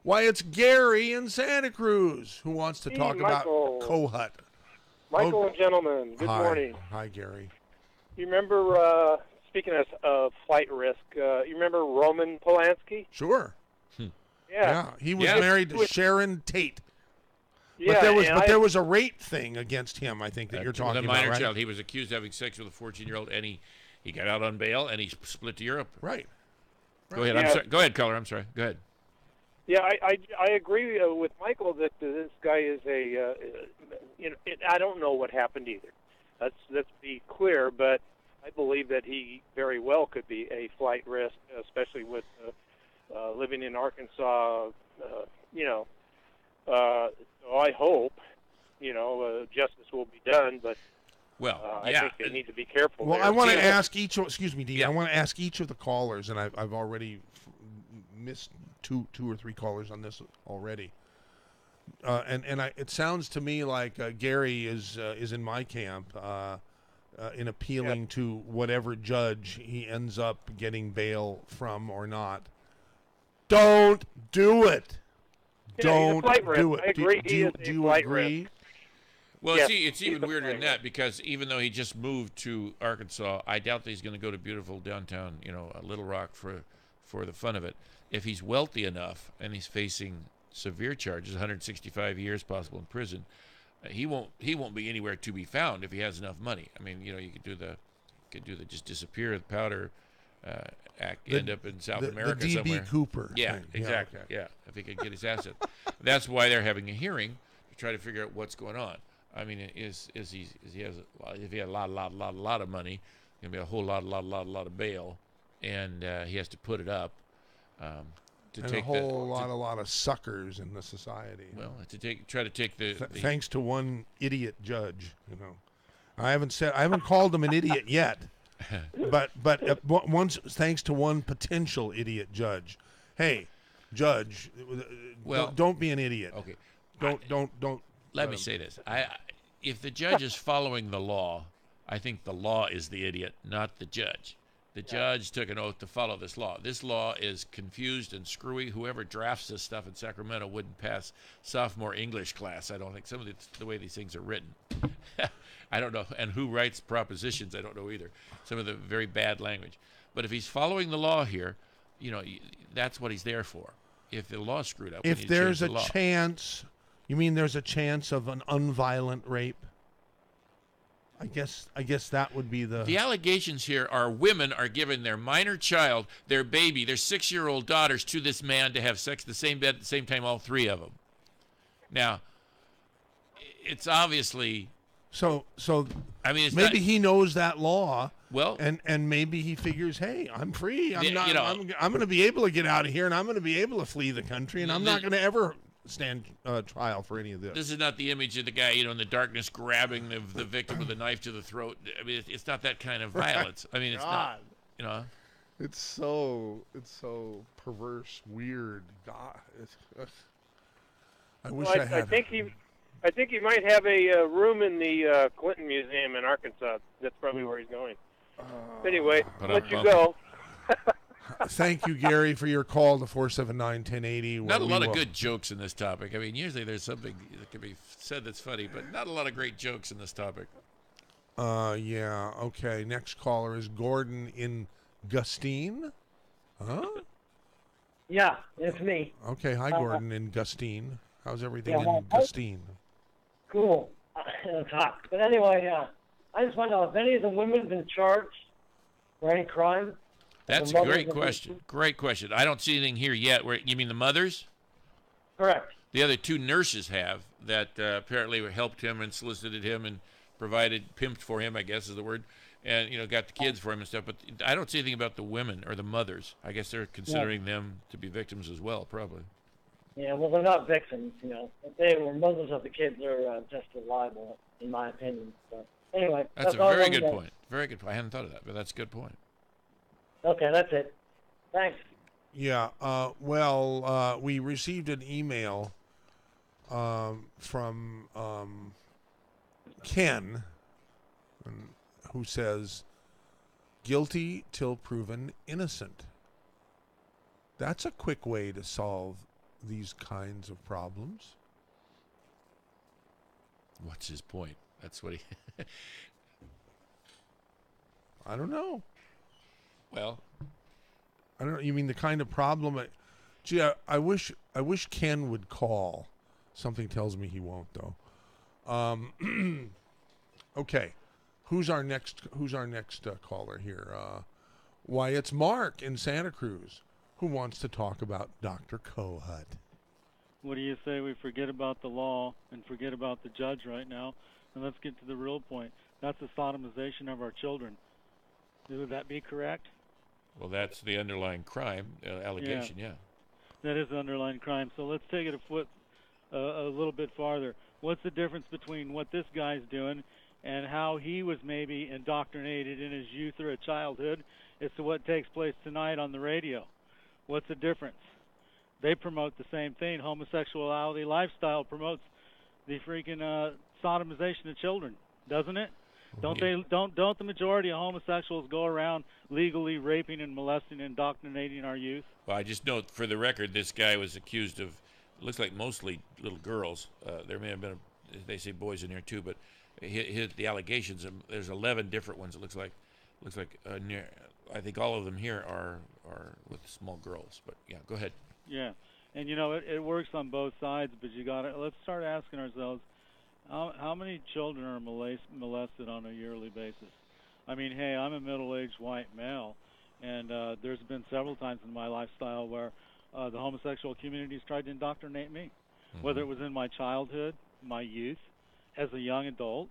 Why, it's Gary in Santa Cruz who wants to talk Michael. about Kohut. Michael and gentlemen, good morning. Hi, Gary. You remember, speaking of flight risk, you remember Roman Polanski? Sure. Yeah. He was married to Sharon Tate. Yeah, but there was a rape thing against him, I think, that you're talking about, right? child. He was accused of having sex with a 14-year-old, and he got out on bail, and he split to Europe. Right. Go ahead. I'm sorry. Go ahead, caller. I'm sorry. Go ahead. Yeah, I agree with Michael that this guy is I don't know what happened either. Let's be clear, but I believe that he very well could be a flight risk, especially with living in Arkansas. So I hope justice will be done, but I think they need to be careful. Well, there. I want to ask each. Excuse me, Dean. I want to ask each of the callers, and I've already missed two or three callers on this already. It sounds to me like Gary is in my camp in appealing to whatever judge he ends up getting bail from or not. Don't do it. Don't do it. I agree. Do you agree? Risk. Well, Yes, it's even weirder than that, because even though he just moved to Arkansas, I doubt that he's going to go to beautiful downtown, Little Rock for the fun of it. If he's wealthy enough and he's facing severe charges, 165 years possible in prison, he won't be anywhere to be found if he has enough money. I mean, you could do the just disappear the powder act, end up in South America the D.B. somewhere. Cooper. Yeah, thing. exactly. Okay. Yeah, if he could get his assets. That's why they're having a hearing to try to figure out what's going on. I mean, if he had a lot of money, gonna be a whole lot of bail, and he has to put it up. To and take a lot of suckers in the society. Well, try to take the thanks to one idiot judge, I haven't called him an idiot yet, but once thanks to one potential idiot judge. Hey, judge, don't be an idiot. Okay, don't. Let me say this: if the judge is following the law, I think the law is the idiot, not the judge. The judge took an oath to follow this law. This law is confused and screwy. Whoever drafts this stuff in Sacramento wouldn't pass sophomore English class, I don't think. Some of the way these things are written. I don't know. And who writes propositions, I don't know either. Some of the very bad language. But if he's following the law here, that's what he's there for. If the law's screwed up, if there's a chance, you mean there's a chance of an unviolent rape? I guess that would be the allegations here are women are giving their minor child, their baby, their 6-year-old daughters to this man to have sex in the same bed at the same time, all three of them. Now, it's obviously so. I mean, maybe he knows that law. Well, and maybe he figures, hey, I'm free. I'm going to be able to get out of here, and I'm going to be able to flee the country, and I'm not going to ever stand trial for any of this. This is not the image of the guy, in the darkness grabbing the victim with a knife to the throat. I mean, it's not that kind of violence. I mean, it's not. It's so perverse, weird. God, I wish I had. I think he might have a room in the Clinton Museum in Arkansas. That's probably where he's going. Anyway, let you go. Thank you, Gary, for your call to 479-1080. Not a lot of good jokes in this topic. I mean, usually there's something that can be said that's funny, but not a lot of great jokes in this topic. Yeah. Okay. Next caller is Gordon in Gustine. Huh? Yeah, it's me. Okay. Hi, Gordon in Gustine. How's everything in Gustine? Cool. It's hot. But anyway, I just want to know if any of the women have been charged for any crime. That's a great question. Great question. I don't see anything here yet. You mean the mothers? Correct. The other two nurses have that apparently helped him and solicited him and pimped for him, I guess is the word, and got the kids for him and stuff. But I don't see anything about the women or the mothers. I guess they're considering them to be victims as well, probably. Yeah, well, they're not victims, If they were mothers of the kids, they're just liable, in my opinion. But anyway, that's a very good point. Very good point. I hadn't thought of that, but that's a good point. Okay, that's it. Thanks. Yeah. We received an email from Ken, who says, "Guilty till proven innocent." That's a quick way to solve these kinds of problems. What's his point? That's what he. I don't know. Well, I don't know. You mean the kind of problem? Gee, I wish Ken would call. Something tells me he won't, though. Okay, who's our next caller here? Why, it's Mark in Santa Cruz who wants to talk about Dr. Kohut. What do you say we forget about the law and forget about the judge right now, and let's get to the real point? That's the sodomization of our children. Would that be correct? Well, that's the underlying crime allegation. Yeah. That is the underlying crime. So let's take it a little bit farther. What's the difference between what this guy's doing and how he was maybe indoctrinated in his youth or a childhood as to what takes place tonight on the radio? What's the difference? They promote the same thing. Homosexuality lifestyle promotes the freaking sodomization of children, doesn't it? Don't the majority of homosexuals go around legally raping and molesting and indoctrinating our youth? Well, I just note for the record, this guy was accused of, it looks like mostly little girls. There may have been, they say boys in here too, but the allegations, there's 11 different ones. It looks like I think all of them here are with small girls. But yeah, go ahead. Yeah, and it works on both sides, but let's start asking ourselves, how many children are molested on a yearly basis? I mean, hey, I'm a middle-aged white male, and there's been several times in my lifestyle where the homosexual community's tried to indoctrinate me, whether it was in my childhood, my youth, as a young adult.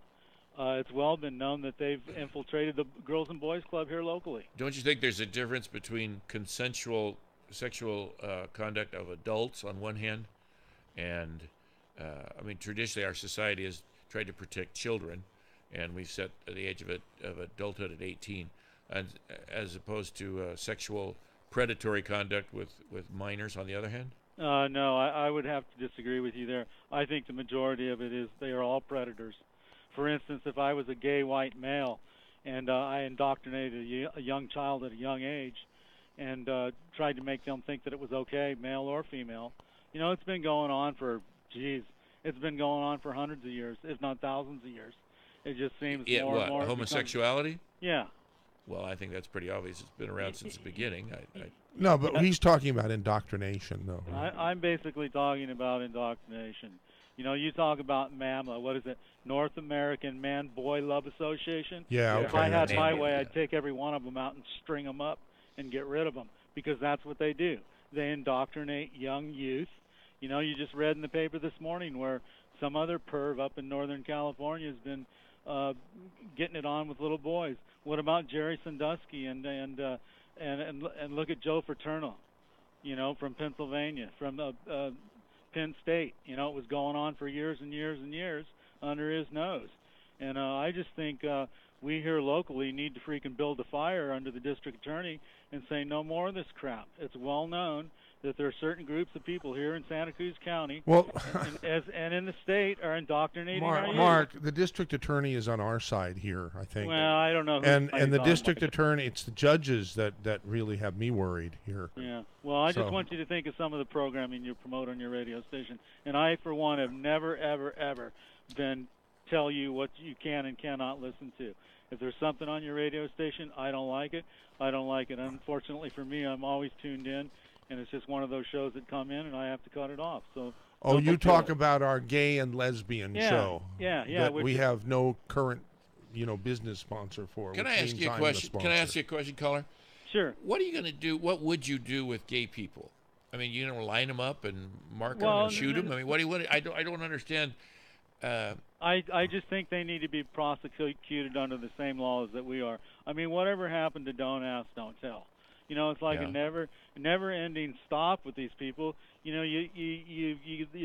It's well been known that they've infiltrated the Girls and Boys Club here locally. Don't you think there's a difference between consensual sexual conduct of adults on one hand, and I mean, traditionally our society has tried to protect children, and we've set the age of adulthood at 18, and as opposed to sexual predatory conduct with minors on the other hand? No, I would have to disagree with you there. I think the majority of it is they are all predators. For instance, if I was a gay white male and I indoctrinated a young child at a young age and tried to make them think that it was okay, male or female, it's been going on for, it's been going on for hundreds of years, if not thousands of years. It just seems more and more. Homosexuality? Yeah. Well, I think that's pretty obvious. It's been around since the beginning. No, but he's talking about indoctrination, though. I'm basically talking about indoctrination. You talk about MAMA. What is it? North American Man-Boy Love Association? Yeah, okay. If I had my way, I'd take every one of them out and string them up and get rid of them, because that's what they do. They indoctrinate young youth. You just read in the paper this morning where some other perv up in Northern California has been getting it on with little boys. What about Jerry Sandusky and look at Joe Fraterno, from Pennsylvania, from Penn State. It was going on for years and years and years under his nose. And I just think we here locally need to freaking build a fire under the district attorney and say no more of this crap. It's well known that there are certain groups of people here in Santa Cruz County and in the state are indoctrinating our youth. Mark, the district attorney is on our side here, I think. Well, I don't know. And the district attorney, it's the judges that really have me worried here. Yeah. Well, I just want you to think of some of the programming you promote on your radio station. And I, for one, have never, ever, ever been tell you what you can and cannot listen to. If there's something on your radio station, I don't like it. I don't like it. Unfortunately for me, I'm always tuned in. And it's just one of those shows that come in, and I have to cut it off. So. Oh, you talk about our gay and lesbian show. Yeah. That we have no current, business sponsor for. Can I ask you a question? Can I ask you a question, caller? Sure. What are you going to do? What would you do with gay people? I mean, line them up and mark them and shoot them. I mean, what? I don't understand. I just think they need to be prosecuted under the same laws that we are. I mean, whatever happened to don't ask, don't tell. It's like a never-ending stop with these people. You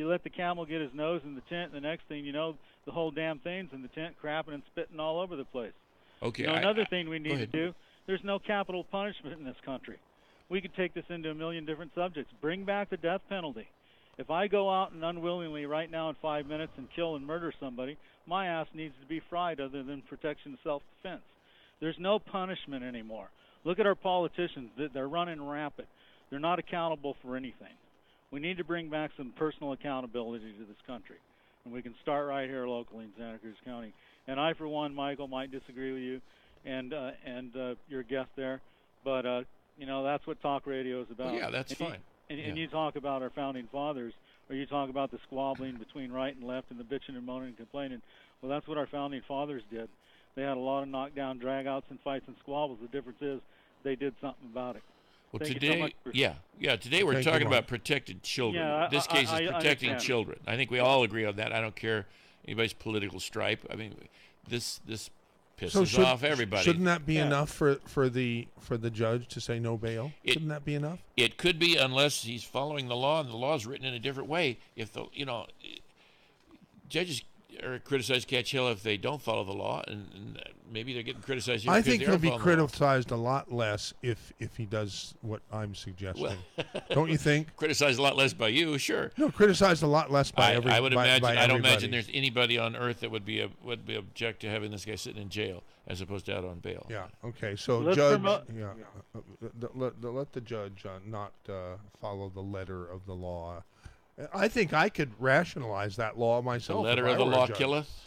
let the camel get his nose in the tent, and the next thing you know, the whole damn thing's in the tent, crapping and spitting all over the place. Okay. Another thing we need to do, there's no capital punishment in this country. We could take this into a million different subjects. Bring back the death penalty. If I go out and unwillingly right now in 5 minutes and kill and murder somebody, my ass needs to be fried other than protection and self-defense. There's no punishment anymore. Look at our politicians. They're running rampant. They're not accountable for anything. We need to bring back some personal accountability to this country. And we can start right here locally in Santa Cruz County. And I, for one, Michael, might disagree with you and your guest there. But, that's what talk radio is about. Well, yeah, that's fine. And you talk about our founding fathers, or you talk about the squabbling between right and left and the bitching and moaning and complaining. Well, that's what our founding fathers did. They had a lot of knockdown, drag-outs, and fights and squabbles. The difference is they did something about it. Well, Thank you today, so much today we're Thank you, talking Mark. about protected children. Yeah, This case is I protecting understand. children. I think we all agree on that. I don't care anybody's political stripe. I mean, this pisses off everybody. Shouldn't that be enough for the judge to say no bail? Shouldn't that be enough? It could be, unless he's following the law, and the law is written in a different way. If judges are criticized catch hell if they don't follow the law, and maybe they're getting criticized here I because think they he'll are be following the law. criticized a lot less if he does what I'm suggesting. Well, Don't you think? Criticized a lot less by you, sure. No, criticized a lot less by everybody. I would imagine. By I don't everybody. imagine there's anybody on earth that would be object to having this guy sitting in jail as opposed to out on bail. Yeah. Okay. So Let's judge. promote- Let the judge not follow the letter of the law. I think I could rationalize that law The myself. letter if I of the were a law judge. killeth.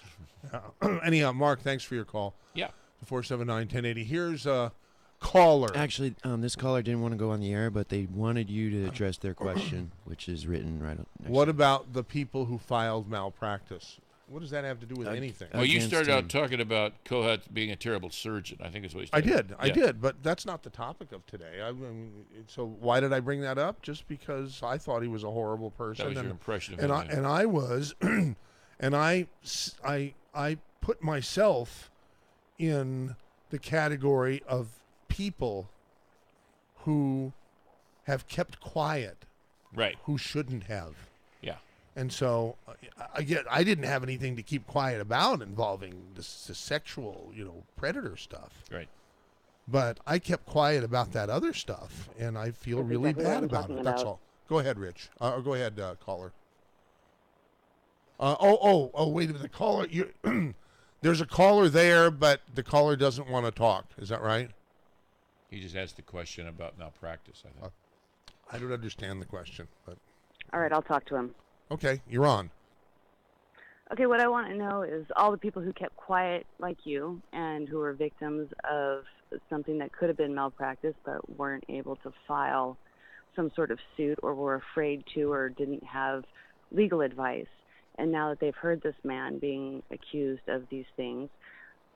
Yeah. Anyhow, Mark, thanks for your call. Yeah. 479-1080. Here's a caller. Actually, this caller didn't want to go on the air, but they wanted you to address their question, which is written right on. What about the people who filed malpractice? What does that have to do with anything? Well, you Against started out him. talking about Kohat being a terrible surgeon. I think is what you I started. did, Yeah. but that's not the topic of today. So why did I bring that up? Just because I thought he was a horrible person. That was and, your impression of and him. I yeah. and I was, and I put myself in the category of people who have kept quiet, Right. who shouldn't have. Yeah. And so, I didn't have anything to keep quiet about involving the sexual, predator stuff. Right. But I kept quiet about that other stuff, and I feel That's really exactly what bad I'm about talking it. That's about. all. Go ahead, Rich. Or go ahead, caller. Wait a minute. The caller, there's a caller there, but the caller doesn't want to talk. Is that right? He just asked the question about malpractice, I think. I don't understand the question, but All right, I'll talk to him. okay, you're on. Okay, what I want to know is all the people who kept quiet like you and who were victims of something that could have been malpractice but weren't able to file some sort of suit or were afraid to or didn't have legal advice. And now that they've heard this man being accused of these things,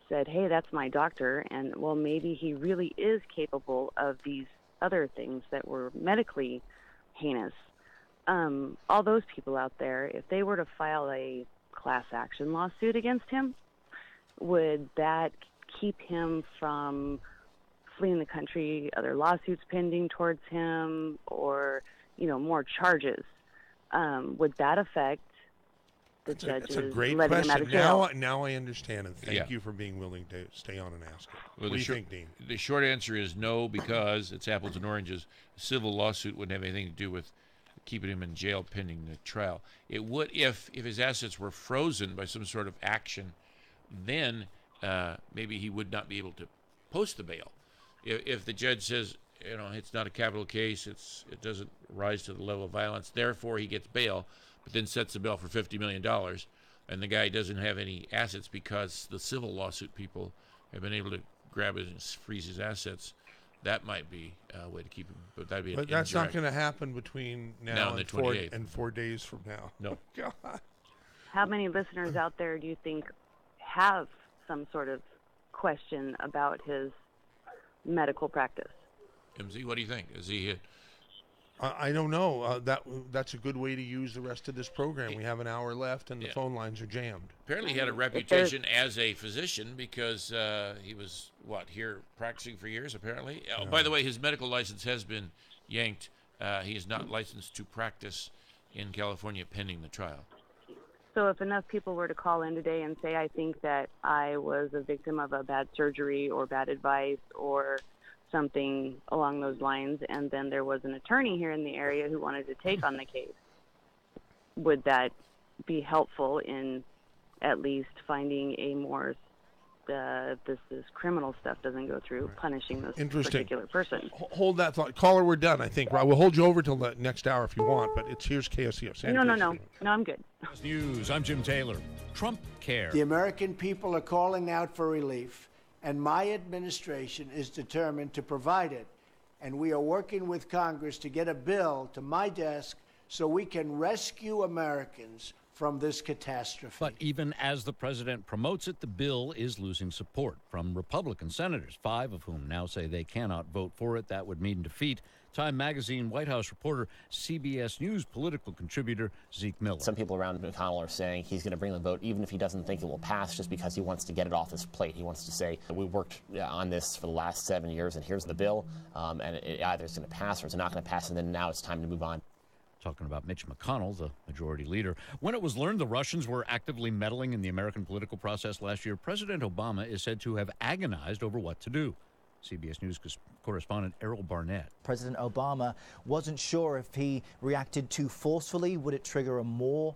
said, hey, that's my doctor, and well, maybe he really is capable of these other things that were medically heinous. All those people out there, if they were to file a class action lawsuit against him, would that keep him from fleeing the country, other lawsuits pending towards him, or, more charges? Would that affect the judges That's a great letting him out question. of jail? Now I understand, and thank Yeah. you for being willing to stay on and ask it. Well, What do you think, Dean? The short answer is no, because it's apples and oranges. A civil lawsuit wouldn't have anything to do with keeping him in jail pending the trial. It would if his assets were frozen by some sort of action, then maybe he would not be able to post the bail. If the judge says, it's not a capital case, it doesn't rise to the level of violence, therefore he gets bail, but then sets the bail for $50 million, and the guy doesn't have any assets because the civil lawsuit people have been able to grab it and freeze his assets, that might be a way to keep him. But that'd be But that's not going to happen between now and the and 28th. 4 days from now. No. God. How many listeners out there do you think have some sort of question about his medical practice? MZ, what do you think? Is he I don't know. That's a good way to use the rest of this program. We have an hour left, and the phone lines are jammed. apparently he had a reputation as a physician because he was here practicing for years apparently. Oh, by the way, his medical license has been yanked. He is not licensed to practice in California pending the trial. So if enough people were to call in today and say, I think that I was a victim of a bad surgery or bad advice or something along those lines, and then there was an attorney here in the area who wanted to take on the case, would that be helpful in at least finding a more if this criminal stuff doesn't go through, punishing this Interesting. particular person. Hold that thought. Caller, we're done, I think. Right? We'll hold you over till the next hour if you want, but here's KSCO. No, I'm good. News, I'm Jim Taylor. Trump care. The American people are calling out for relief, and my administration is determined to provide it. And we are working with Congress to get a bill to my desk so we can rescue Americans from this catastrophe. But even as the president promotes it, the bill is losing support from Republican senators, 5 of whom now say they cannot vote for it. That would mean defeat. Time Magazine White House reporter, CBS News political contributor Zeke Miller. Some people around McConnell are saying he's going to bring the vote even if he doesn't think it will pass, just because he wants to get it off his plate. He wants to say, we worked on this for the last 7 years, and here's the bill, and it either it's going to pass or it's not going to pass, and then now it's time to move on. Talking about Mitch McConnell, the majority leader. When it was learned the Russians were actively meddling in the American political process last year, President Obama is said to have agonized over what to do. CBS News correspondent Errol Barnett. President Obama wasn't sure if he reacted too forcefully, would it trigger a more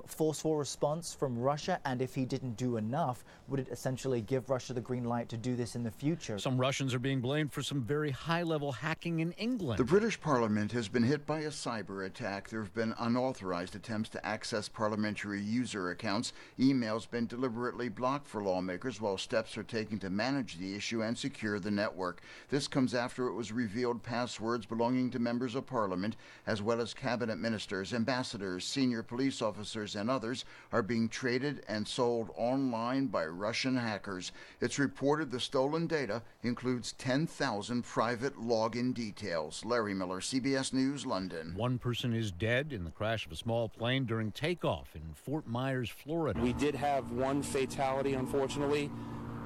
forceful response from Russia? And if he didn't do enough, would it essentially give Russia the green light to do this in the future? Some Russians are being blamed for some very high-level hacking in England. The British Parliament has been hit by a cyber attack. There have been unauthorized attempts to access parliamentary user accounts. Emails been deliberately blocked for lawmakers while steps are taken to manage the issue and secure the network. This comes after it was revealed passwords belonging to members of Parliament, as well as cabinet ministers, ambassadors, senior police officers, and others, are being traded and sold online by Russian hackers. It's reported the stolen data includes 10,000 private login details. Larry Miller, CBS News, London. One person is dead in the crash of a small plane during takeoff in Fort Myers, Florida. We did have one fatality, unfortunately,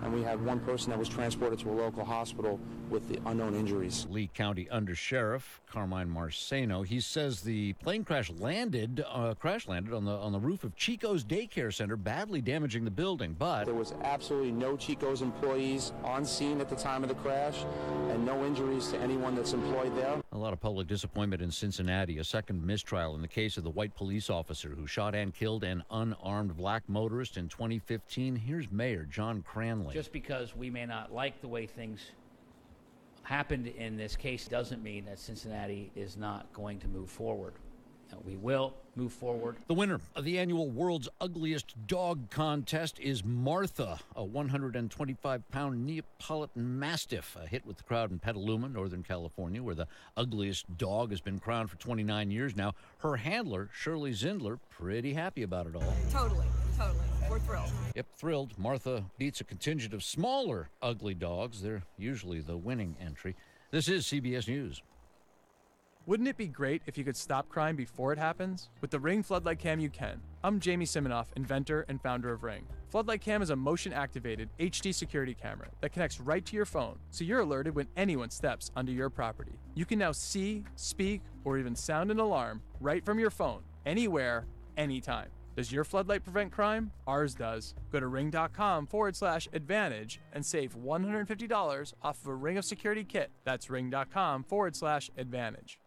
and we had one person that was transported to a local hospital with the unknown injuries. Lee County Undersheriff Carmine Marceno, he says the plane crash landed on the roof of Chico's daycare center, badly damaging the building. But there was absolutely no Chico's employees on scene at the time of the crash, and no injuries to anyone that's employed there. A lot of public disappointment in Cincinnati. A second mistrial in the case of the white police officer who shot and killed an unarmed black motorist in 2015. Here's Mayor John Cranley. Just because we may not like the way things happened in this case doesn't mean that Cincinnati is not going to move forward. We will move forward. The winner of the annual World's Ugliest Dog Contest is Martha, a 125-pound Neapolitan Mastiff, a hit with the crowd in Petaluma, Northern California, where the ugliest dog has been crowned for 29 years now. Her handler, Shirley Zindler, pretty happy about it all. Totally. We're thrilled. Yep, thrilled. Martha beats a contingent of smaller, ugly dogs. They're usually the winning entry. This is CBS News. Wouldn't it be great if you could stop crime before it happens? With the Ring Floodlight Cam, you can. I'm Jamie Siminoff, inventor and founder of Ring. Floodlight Cam is a motion-activated HD security camera that connects right to your phone, so you're alerted when anyone steps onto your property. You can now see, speak, or even sound an alarm right from your phone, anywhere, anytime. Does your floodlight prevent crime? Ours does. Go to ring.com/advantage and save $150 off of a Ring of Security kit. That's ring.com/advantage.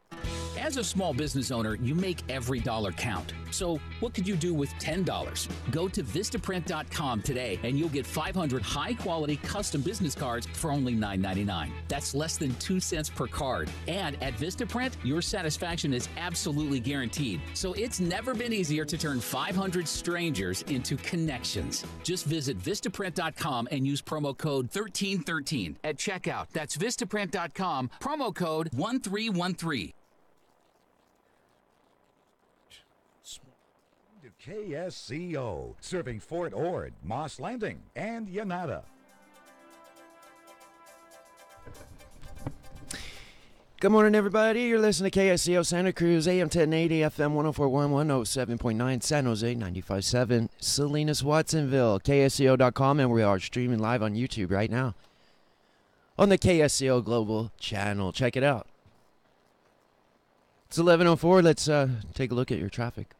As a small business owner, you make every dollar count. So what could you do with $10? Go to Vistaprint.com today and you'll get 500 high-quality custom business cards for only $9.99. That's less than 2 cents per card. And at Vistaprint, your satisfaction is absolutely guaranteed. So it's never been easier to turn 500 strangers into connections. Just visit Vistaprint.com and use promo code 1313 at checkout. That's Vistaprint.com, promo code 1313. KSCO, serving Fort Ord, Moss Landing, and Yanada. Good morning, everybody. You're listening to KSCO Santa Cruz, AM 1080, FM 104.1, 107.9, San Jose 95.7, Salinas, Watsonville, KSCO.com, and we are streaming live on YouTube right now on the KSCO Global channel. Check it out. It's 11:04. Let's take a look at your traffic.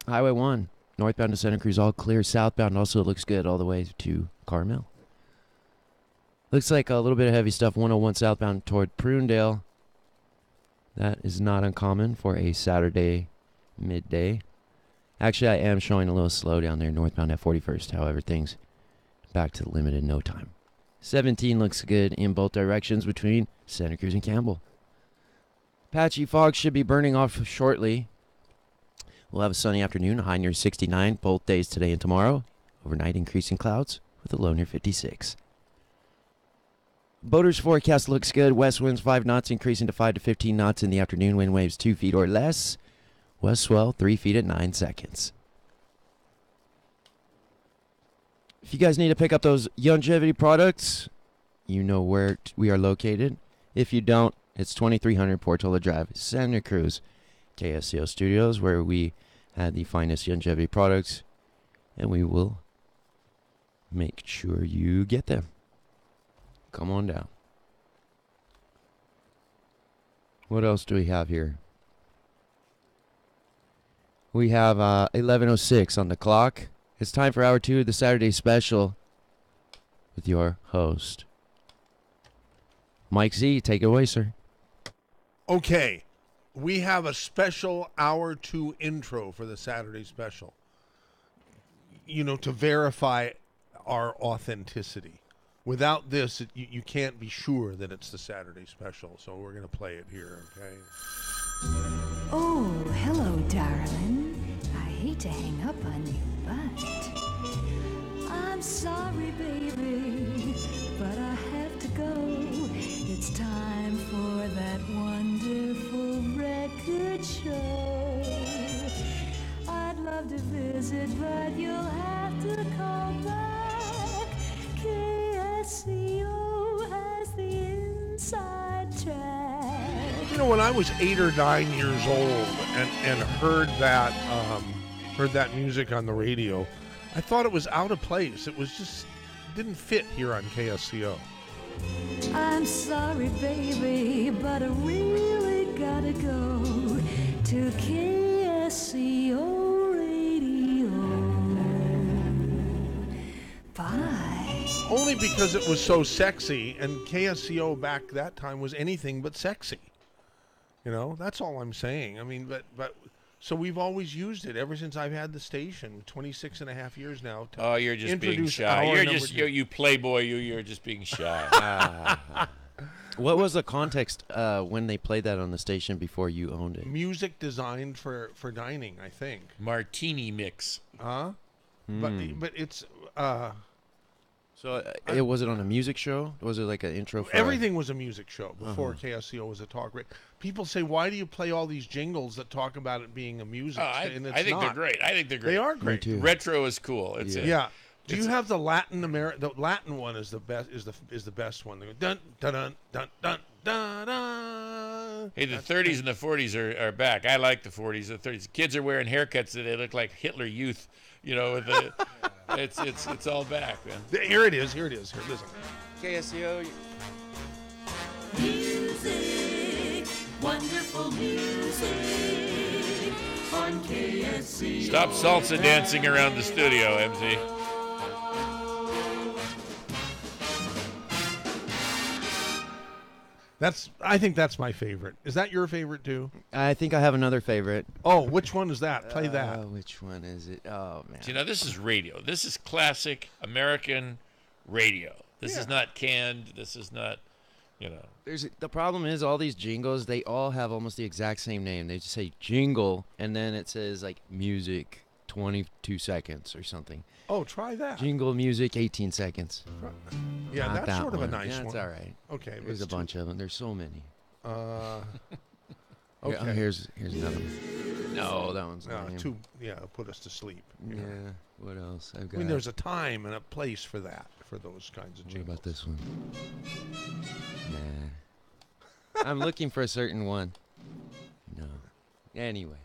Highway 1, northbound to Santa Cruz, all clear. Southbound also looks good all the way to Carmel. Looks like a little bit of heavy stuff, 101 southbound toward Prunedale. That is not uncommon for a Saturday midday. Actually, I am showing a little slow down there northbound at 41st. However, things back to the limit in no time. 17 looks good in both directions between Santa Cruz and Campbell. Patchy fog should be burning off shortly. We'll have a sunny afternoon, a high near 69 both days today and tomorrow. Overnight, increasing clouds with a low near 56. Boaters forecast looks good. West winds 5 knots, increasing to 5 to 15 knots in the afternoon. Wind waves 2 feet or less. West swell 3 feet at 9 seconds. If you guys need to pick up those longevity products, you know where we are located. If you don't, it's 2300 Portola Drive, Santa Cruz. KSCO Studios, where we had the finest longevity products, and we will make sure you get them. Come on down. What else do we have here? We have 11:06 on the clock. It's time for hour 2 of the Saturday special with your host, Mike Z. Take it away, sir. Okay. We have a special hour 2 intro for the Saturday special. You know, to verify our authenticity. Without this, you can't be sure that it's the Saturday special. So we're going to play it here, okay? Oh, hello, darling. I hate to hang up on you, but I'm sorry, baby, but I have to go. It's time for that wonderful record show. I'd love to visit, but you'll have to call back. KSCO has the inside track. You know, when I was 8 or 9 years old and heard that music on the radio, I thought it was out of place. It was just didn't fit here on KSCO. I'm sorry, baby, but I really gotta go to KSCO Radio. Bye. Only because it was so sexy, and KSCO back that time was anything but sexy. You know, that's all I'm saying. I mean, but so we've always used it ever since I've had the station, 26 and a half years now. Oh, you're just being shy. You playboy, you're just being shy. What was the context when they played that on the station before you owned it? Music designed for dining, I think. Martini mix. Huh? But it's So was it on a music show? Was it like an intro? For everything was a music show before KSCO was a talk radio. People say, why do you play all these jingles that talk about it being a music? And it's I think not. they're great. I think they're great. They are great. Me too. Retro is cool. Yeah. Do you have the Latin The Latin one is the best. Is the best one. They go, dun dun dun dun dun dun dun. Hey, the 30s and the 40s are back. I like the 40s, the 30s. Kids are wearing haircuts that they look like Hitler Youth. You know, with the it's all back, man. Here it is. Here, listen. KSCO. Music, wonderful music on KSCO. Stop salsa dancing around the studio, MZ. I think that's my favorite. Is that your favorite too? I think I have another favorite. Oh, which one is that? Play that. Which one is it? Oh, man. See, now this is radio. This is classic American radio. This is not canned. This is not, you know. The problem is all these jingles, they all have almost the exact same name. They just say jingle, and then it says like music, 22 seconds or something. Oh, try that. Jingle music, 18 seconds. Yeah, Not that's that sort of a one. nice yeah, one. That's all right. Okay. There's a bunch of them. There's so many. Okay. Yeah, here's another one. No, that one's lame. Put us to sleep. Yeah. What else? I've got. I mean, there's a time and a place for that, for those kinds of jingles. What about this one? Nah. I'm looking for a certain one. No. Anyway.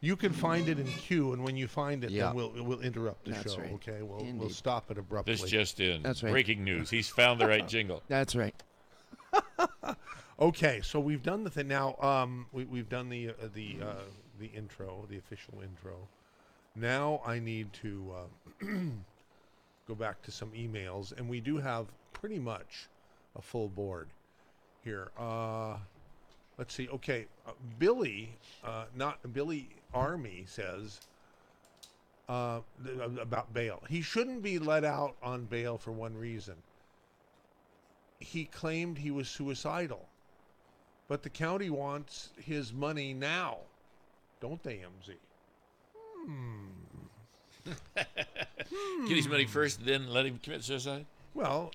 You can find it in queue, and when you find it, Yeah. then we'll interrupt the That's show. right. Okay, we'll Indeed. stop it abruptly. This just in. That's right. Breaking news. He's found the right jingle. That's right. Okay, so we've done the thing now. We've done the intro, the official intro. Now I need to go back to some emails, and we do have pretty much a full board here. Let's see. Okay, Billy Army says, about bail. He shouldn't be let out on bail for one reason. He claimed he was suicidal. But the county wants his money now. Don't they, MZ? Get his money first, then let him commit suicide? Well,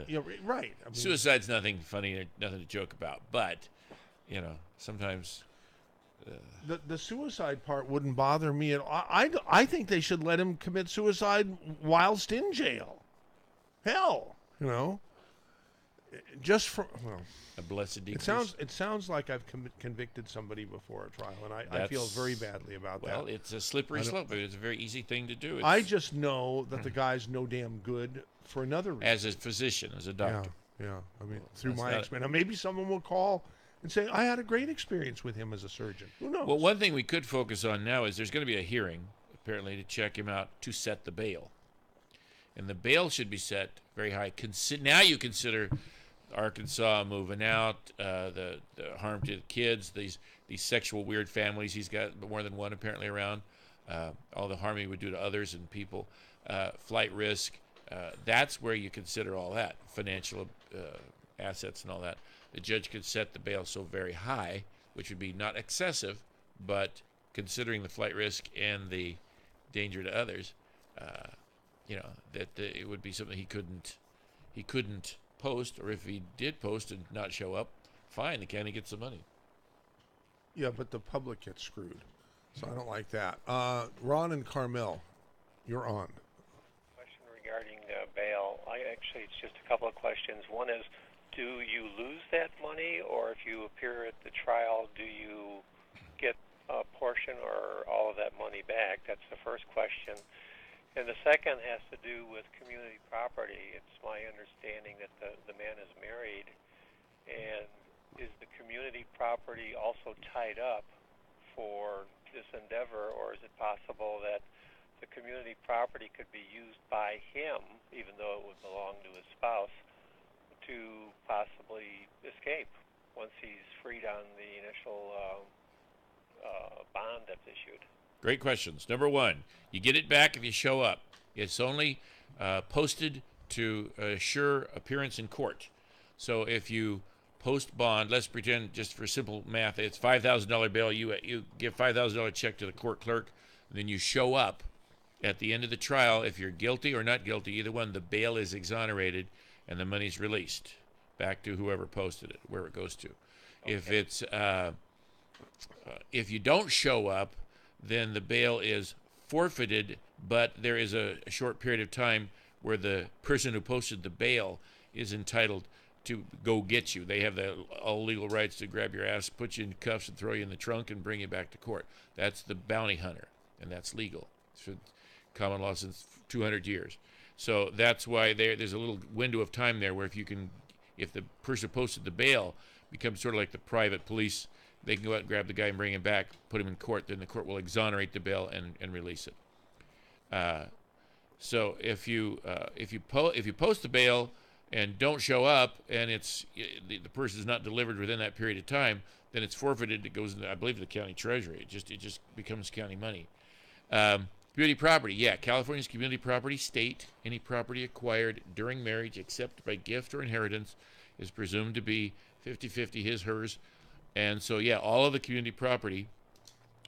yeah, right. I mean, suicide's nothing funny or nothing to joke about. But, sometimes... The suicide part wouldn't bother me at all. I think they should let him commit suicide whilst in jail. Hell, just for a blessed decrease. It sounds like I've convicted somebody before a trial, and I feel very badly about that. Well, it's a slippery slope, but it's a very easy thing to do. I just know that the guy's no damn good for another reason. As a physician, as a doctor. Yeah. I mean, through my experience. Now, maybe someone will call and say, I had a great experience with him as a surgeon. Who knows? Well, one thing we could focus on now is there's going to be a hearing, apparently, to check him out to set the bail. And the bail should be set very high. Now you consider Arkansas moving out, the harm to the kids, these sexual weird families. He's got more than one apparently around. All the harm he would do to others and people. Flight risk. That's where you consider all that. Financial assets and all that. The judge could set the bail so very high, which would be not excessive, but considering the flight risk and the danger to others, that it would be something he couldn't post, or if he did post and not show up, fine, the county gets the money. Yeah, but the public gets screwed, so I don't like that. Ron and Carmel, you're on. Question regarding bail. It's just a couple of questions. One is, do you lose that money, or if you appear at the trial, do you get a portion or all of that money back? That's the first question. And the second has to do with community property. It's my understanding that the man is married, and is the community property also tied up for this endeavor, or is it possible that the community property could be used by him, even though it would belong to his spouse, to possibly escape once he's freed on the initial bond that's issued? Great questions. Number one, you get it back if you show up. It's only posted to assure appearance in court. So if you post bond, let's pretend just for simple math, it's $5,000 bail. You give $5,000 check to the court clerk, and then you show up at the end of the trial. If you're guilty or not guilty, either one, the bail is exonerated and the money's released back to whoever posted it, where it goes to. Okay. If it's if you don't show up, then the bail is forfeited, but there is a short period of time where the person who posted the bail is entitled to go get you. They have all legal rights to grab your ass, put you in cuffs, and throw you in the trunk and bring you back to court. That's the bounty hunter, and that's legal. It's common law since 200 years. So that's why there's a little window of time there where if the person who posted the bail becomes sort of like the private police, they can go out and grab the guy and bring him back, put him in court, then the court will exonerate the bail and release it. So if you post the bail and don't show up, and the person is not delivered within that period of time, then it's forfeited. It goes into, I believe, the county treasury. It just becomes county money. Community property, yeah. California's community property state, any property acquired during marriage except by gift or inheritance is presumed to be 50-50, his, hers. And so, yeah, all of the community property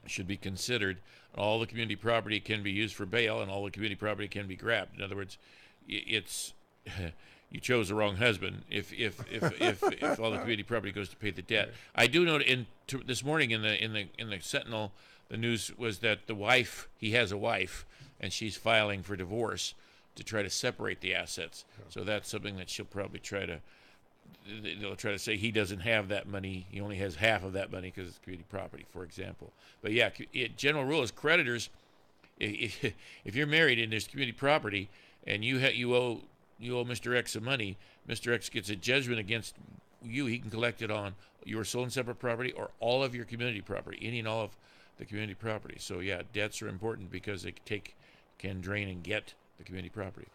should be considered. All the community property can be used for bail, and all the community property can be grabbed. In other words, it's you chose the wrong husband if all the community property goes to pay the debt. I do note this morning in the Sentinel, the news was that he has a wife, and she's filing for divorce to try to separate the assets. So that's something that she'll probably they'll try to say he doesn't have that money. He only has half of that money because it's community property, for example. But yeah, general rule is creditors, if you're married and there's community property and you owe Mr. X some money, Mr. X gets a judgment against you. He can collect it on your sole and separate property or all of your community property, any and all of the community property. So yeah, debts are important because they can drain and get the community property.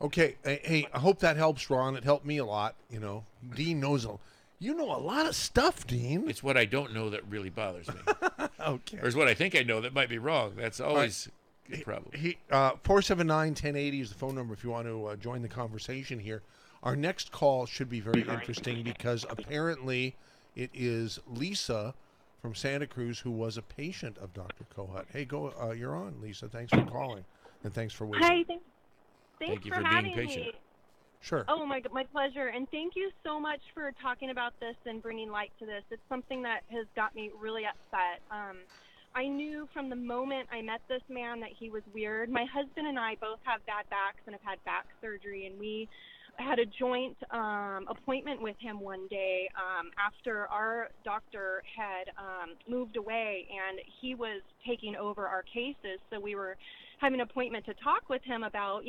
Okay, hey, I hope that helps, Ron. It helped me a lot. Dean knows you know a lot of stuff, Dean. It's what I don't know that really bothers me. Okay. Or it's what I think I know that might be wrong. That's always problem. 479-1080 is the phone number if you want to join the conversation here. Our next call should be very interesting because apparently it is Lisa from Santa Cruz who was a patient of Dr. Kohut. Hey, you're on, Lisa. Thanks for calling, and thanks for waiting. Hi, thanks Thank you for for being having patient. me. Sure. Oh, my pleasure. And thank you so much for talking about this and bringing light to this. It's something that has got me really upset. I knew from the moment I met this man that he was weird. My husband and I both have bad backs and have had back surgery, and we had a joint appointment with him one day after our doctor had moved away, and he was taking over our cases. So we were having an appointment to talk with him about,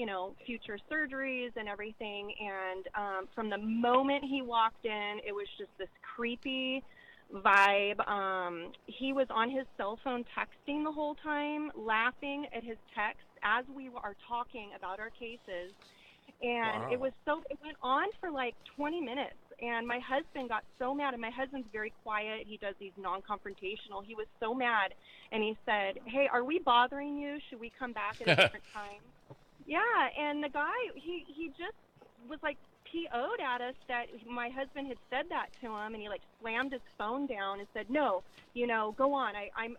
future surgeries and everything. And from the moment he walked in, it was just this creepy vibe. He was on his cell phone texting the whole time, laughing at his text as we are talking about our cases. And Wow. it went on for like 20 minutes. And my husband got so mad. And my husband's very quiet. He does these non-confrontational. He was so mad. And he said, "Hey, are we bothering you? Should we come back at a different time?" Yeah. And the guy, he just was like PO'd at us that my husband had said that to him. And he like slammed his phone down and said, "No, go on.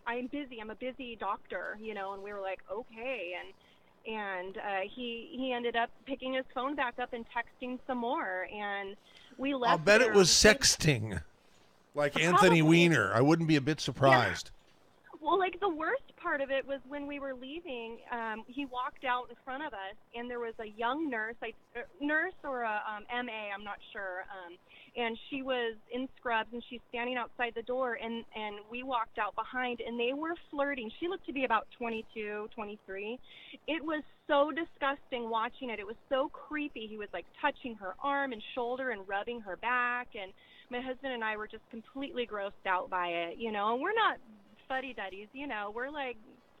I'm busy. I'm a busy doctor, And we were like, okay. And he ended up picking his phone back up and texting some more, and we left. I'll bet there it was because- sexting, like Anthony Probably. Weiner. I wouldn't be a bit surprised. Well, like the worst part of it was when we were leaving, he walked out in front of us, and there was a young nurse, nurse or a MA, I'm not sure, and she was in scrubs, and she's standing outside the door, and we walked out behind, and they were flirting. She looked to be about 22, 23. It was so disgusting watching it. It was so creepy. He was like touching her arm and shoulder and rubbing her back, and my husband and I were just completely grossed out by it, and we're not fuddy-duddies, we're like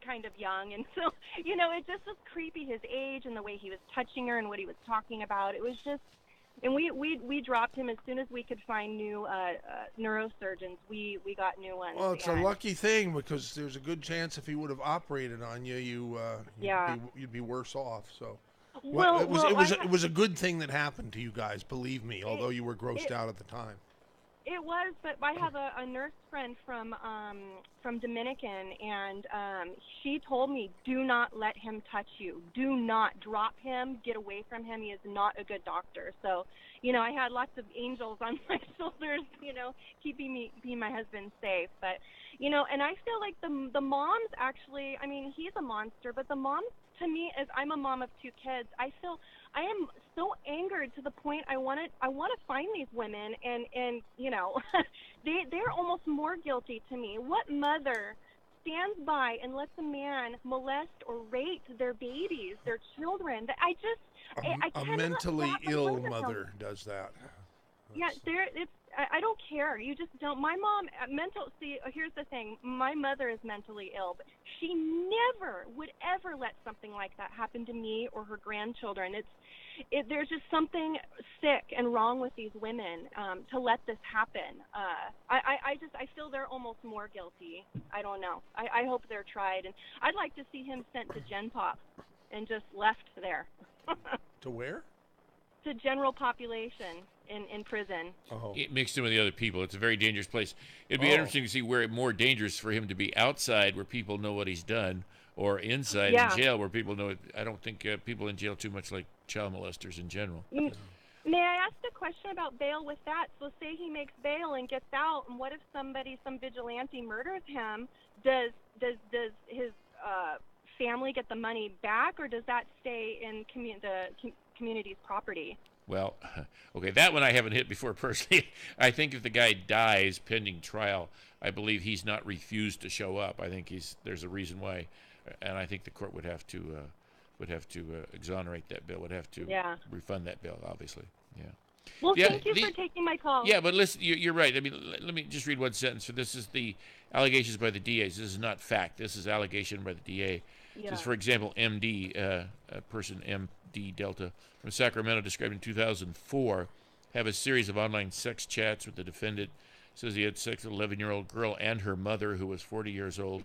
kind of young, and so, it just was creepy, his age and the way he was touching her and what he was talking about. It was just, and we dropped him as soon as we could find new neurosurgeons. We got new ones. Well, it's a and- lucky thing because there's a good chance if he would have operated on you, you'd be worse off. So, Well, it was well, it was a good thing that happened to you guys. Believe me, although you were grossed out at the time. It was, but I have a nurse friend from Dominican, and she told me, "Do not let him touch you. Do not drop him. Get away from him. He is not a good doctor." So, I had lots of angels on my shoulders, keeping my husband safe. But, and I feel like the moms actually, I mean, he's a monster, but the moms, to me, as I'm a mom of 2 kids, I am so angered to the point I want to find these women, and they're almost more guilty to me. What mother stands by and lets a man molest or rape their babies, their children? I A cannot mentally wrap my ill head around mother does that. Yeah, I don't care. You just don't. My mom, here's the thing. My mother is mentally ill, but she never would ever let something like that happen to me or her grandchildren. There's just something sick and wrong with these women to let this happen. I feel they're almost more guilty. I don't know. I hope they're tried, and I'd like to see him sent to Gen Pop and just left there. To where? To general population in prison. Oh. It mixed in with the other people. It's a very dangerous place. It'd be Oh. interesting to see where it's more dangerous for him to be outside where people know what he's done, or inside Yeah. in jail where people know it. I don't think people in jail too much like child molesters in general. May I ask a question about bail with that? So say he makes bail and gets out, and what if some vigilante murders him? Does his family get the money back, or does that stay in the community's property? Well, okay, that one I haven't hit before personally. I think if the guy dies pending trial, I believe he's not refused to show up. I think there's a reason why, and I think the court would have to exonerate that bill. Would have to refund that bill, obviously. Yeah. Well, Yeah, thank you for taking my call. Yeah, but listen, you're right. I mean, let me just read one sentence. So this is the allegations by the DAs. This is not fact. This is allegation by the DA. Yeah. Just for example, MD, a person MD Delta from Sacramento, described in 2004, have a series of online sex chats with the defendant. Says he had sex with an 11-year-old girl and her mother, who was 40 years old.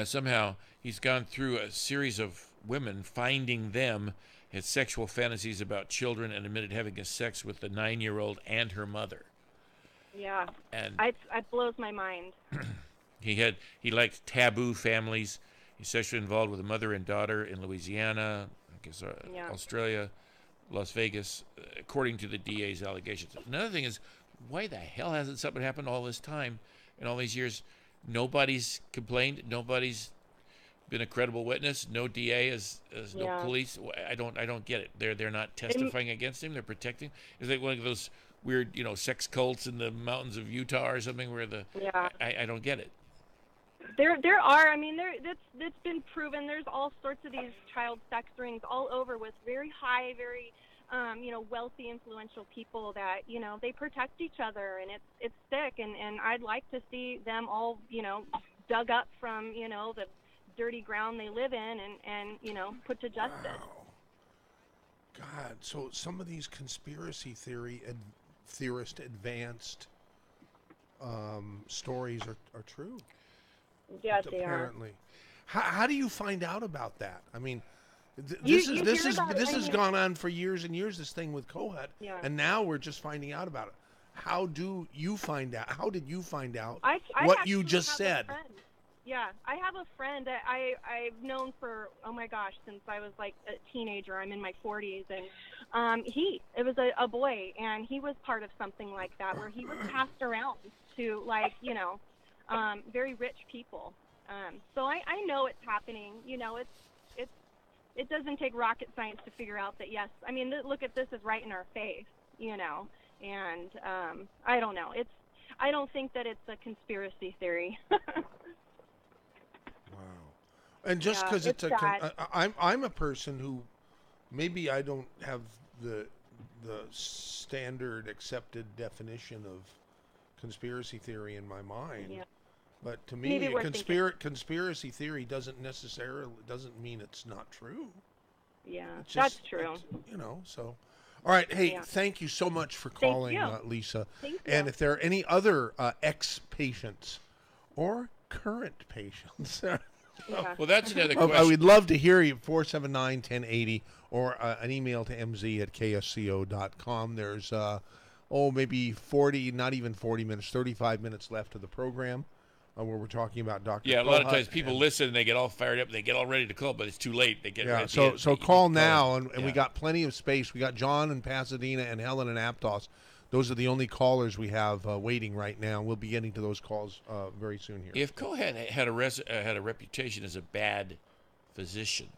somehow he's gone through a series of women, finding them, had sexual fantasies about children, and admitted having a sex with the 9-year-old and her mother. Yeah, And it blows my mind. he liked taboo families. He's sexually involved with a mother and daughter in Louisiana, I guess, Australia, Las Vegas, according to the DA's allegations. Another thing is, why the hell hasn't something happened all this time and all these years? Nobody's complained. Nobody's been a credible witness. No DA is no police. I don't get it. They're not testifying against him. They're protecting. It's like one of those weird, sex cults in the mountains of Utah or something where I don't get it. There are. I mean, that's been proven. There's all sorts of these child sex rings all over with very high, very wealthy, influential people that, they protect each other, and it's sick, and I'd like to see them all, dug up from, the dirty ground they live in and put to justice. Wow. God, so some of these conspiracy theorist advanced stories are true. Yeah, they are. Apparently. How do you find out about that? I mean, this has gone on for years and years, this thing with Kohat, and now we're just finding out about it. How do you find out? How did you find out what you just said? Yeah, I have a friend that I've known for, oh my gosh, since I was like a teenager. I'm in my 40s, and it was a boy, and he was part of something like that where he was passed around to very rich people. So I know it's happening. It doesn't take rocket science to figure out that, yes, I mean, look at this is right in our face, and I don't know. I don't think that it's a conspiracy theory. And just because I'm a person who maybe I don't have the standard accepted definition of conspiracy theory in my mind. Yeah. But to me, conspiracy theory doesn't mean it's not true. Yeah, that's true. So. All right, hey, thank you so much for calling, Lisa. Thank you. And if there are any other ex-patients or current patients, well, that's another question. I would love to hear you, 479-1080, or an email to mz@ksco.com. There's, maybe 40, not even 40 minutes, 35 minutes left of the program. Where we're talking about Dr. Yeah, a lot of times people listen and they get all fired up and they get all ready to call, but it's too late. They get ready. So call now, and we got plenty of space. We got John in Pasadena and Helen in Aptos. Those are the only callers we have waiting right now. We'll be getting to those calls very soon here. If Cohen had a reputation as a bad physician,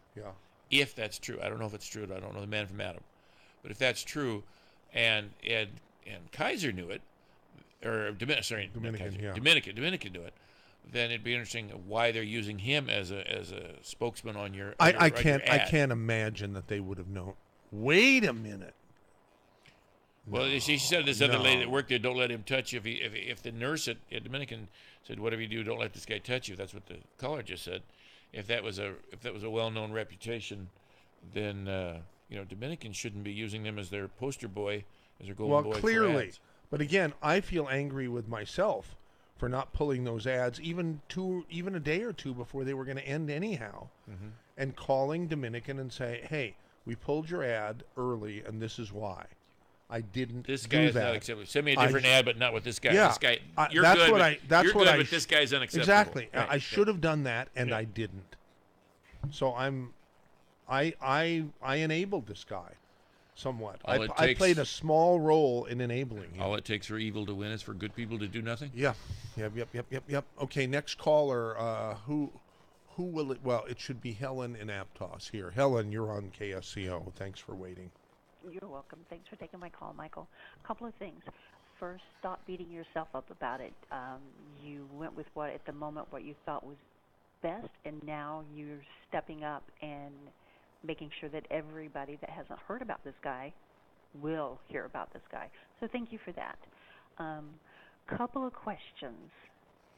if that's true, I don't know if it's true. I don't know the man from Adam, but if that's true, and Kaiser knew it, or Dominican knew it, then it'd be interesting why they're using him as a spokesman on your. I can't imagine that they would have known. Wait a minute. Well, she said this other lady that worked there, don't let him touch you. If the nurse at Dominican said, whatever you do, don't let this guy touch you. That's what the caller just said. If that was a well-known reputation, then Dominicans shouldn't be using them as their poster boy, as their golden boy. Well, clearly, but again, I feel angry with myself for not pulling those ads even a day or two before they were going to end anyhow, and calling Dominican and say, hey, we pulled your ad early, and this is why. I didn't. This guy is not acceptable. Send me a different ad, but not with this guy. Yeah, this guy, you're that's good. But this guy's unacceptable. Exactly. Right. I should have done that, and I didn't. So I enabled this guy somewhat. I played a small role in enabling him. All it takes for evil to win is for good people to do nothing. Yeah. Yep. Okay, next caller. Who will it? Well, it should be Helen in Aptos here. Helen, you're on KSCO. Thanks for waiting. You're welcome. Thanks for taking my call, Michael. A couple of things. First, stop beating yourself up about it. You went with what you thought was best, and now you're stepping up and making sure that everybody that hasn't heard about this guy will hear about this guy. So thank you for that. Couple of questions.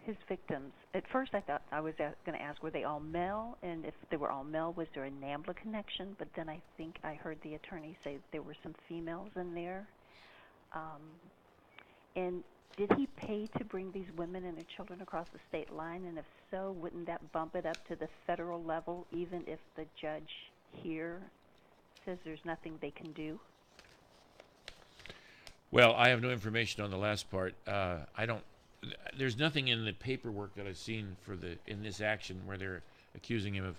His victims. At first, I thought I was going to ask, were they all male? And if they were all male, was there a NAMBLA connection? But then I think I heard the attorney say there were some females in there. And did he pay to bring these women and their children across the state line? And if so, wouldn't that bump it up to the federal level, even if the judge here says there's nothing they can do? Well, I have no information on the last part. I don't. There's nothing in the paperwork that I've seen in this action where they're accusing him of,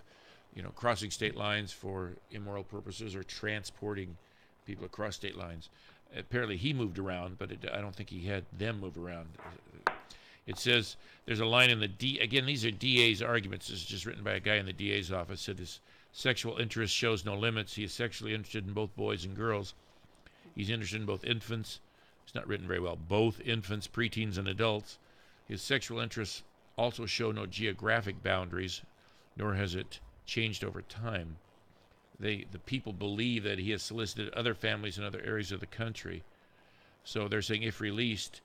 crossing state lines for immoral purposes or transporting people across state lines. Apparently, he moved around, but I don't think he had them move around. It says there's a line in the again. These are DA's arguments. This is just written by a guy in the DA's office. Said his sexual interest shows no limits. He is sexually interested in both boys and girls. He's interested in both infants. It's not written very well. Both infants, preteens, and adults. His sexual interests also show no geographic boundaries, nor has it changed over time. The people believe that he has solicited other families in other areas of the country. So they're saying if released,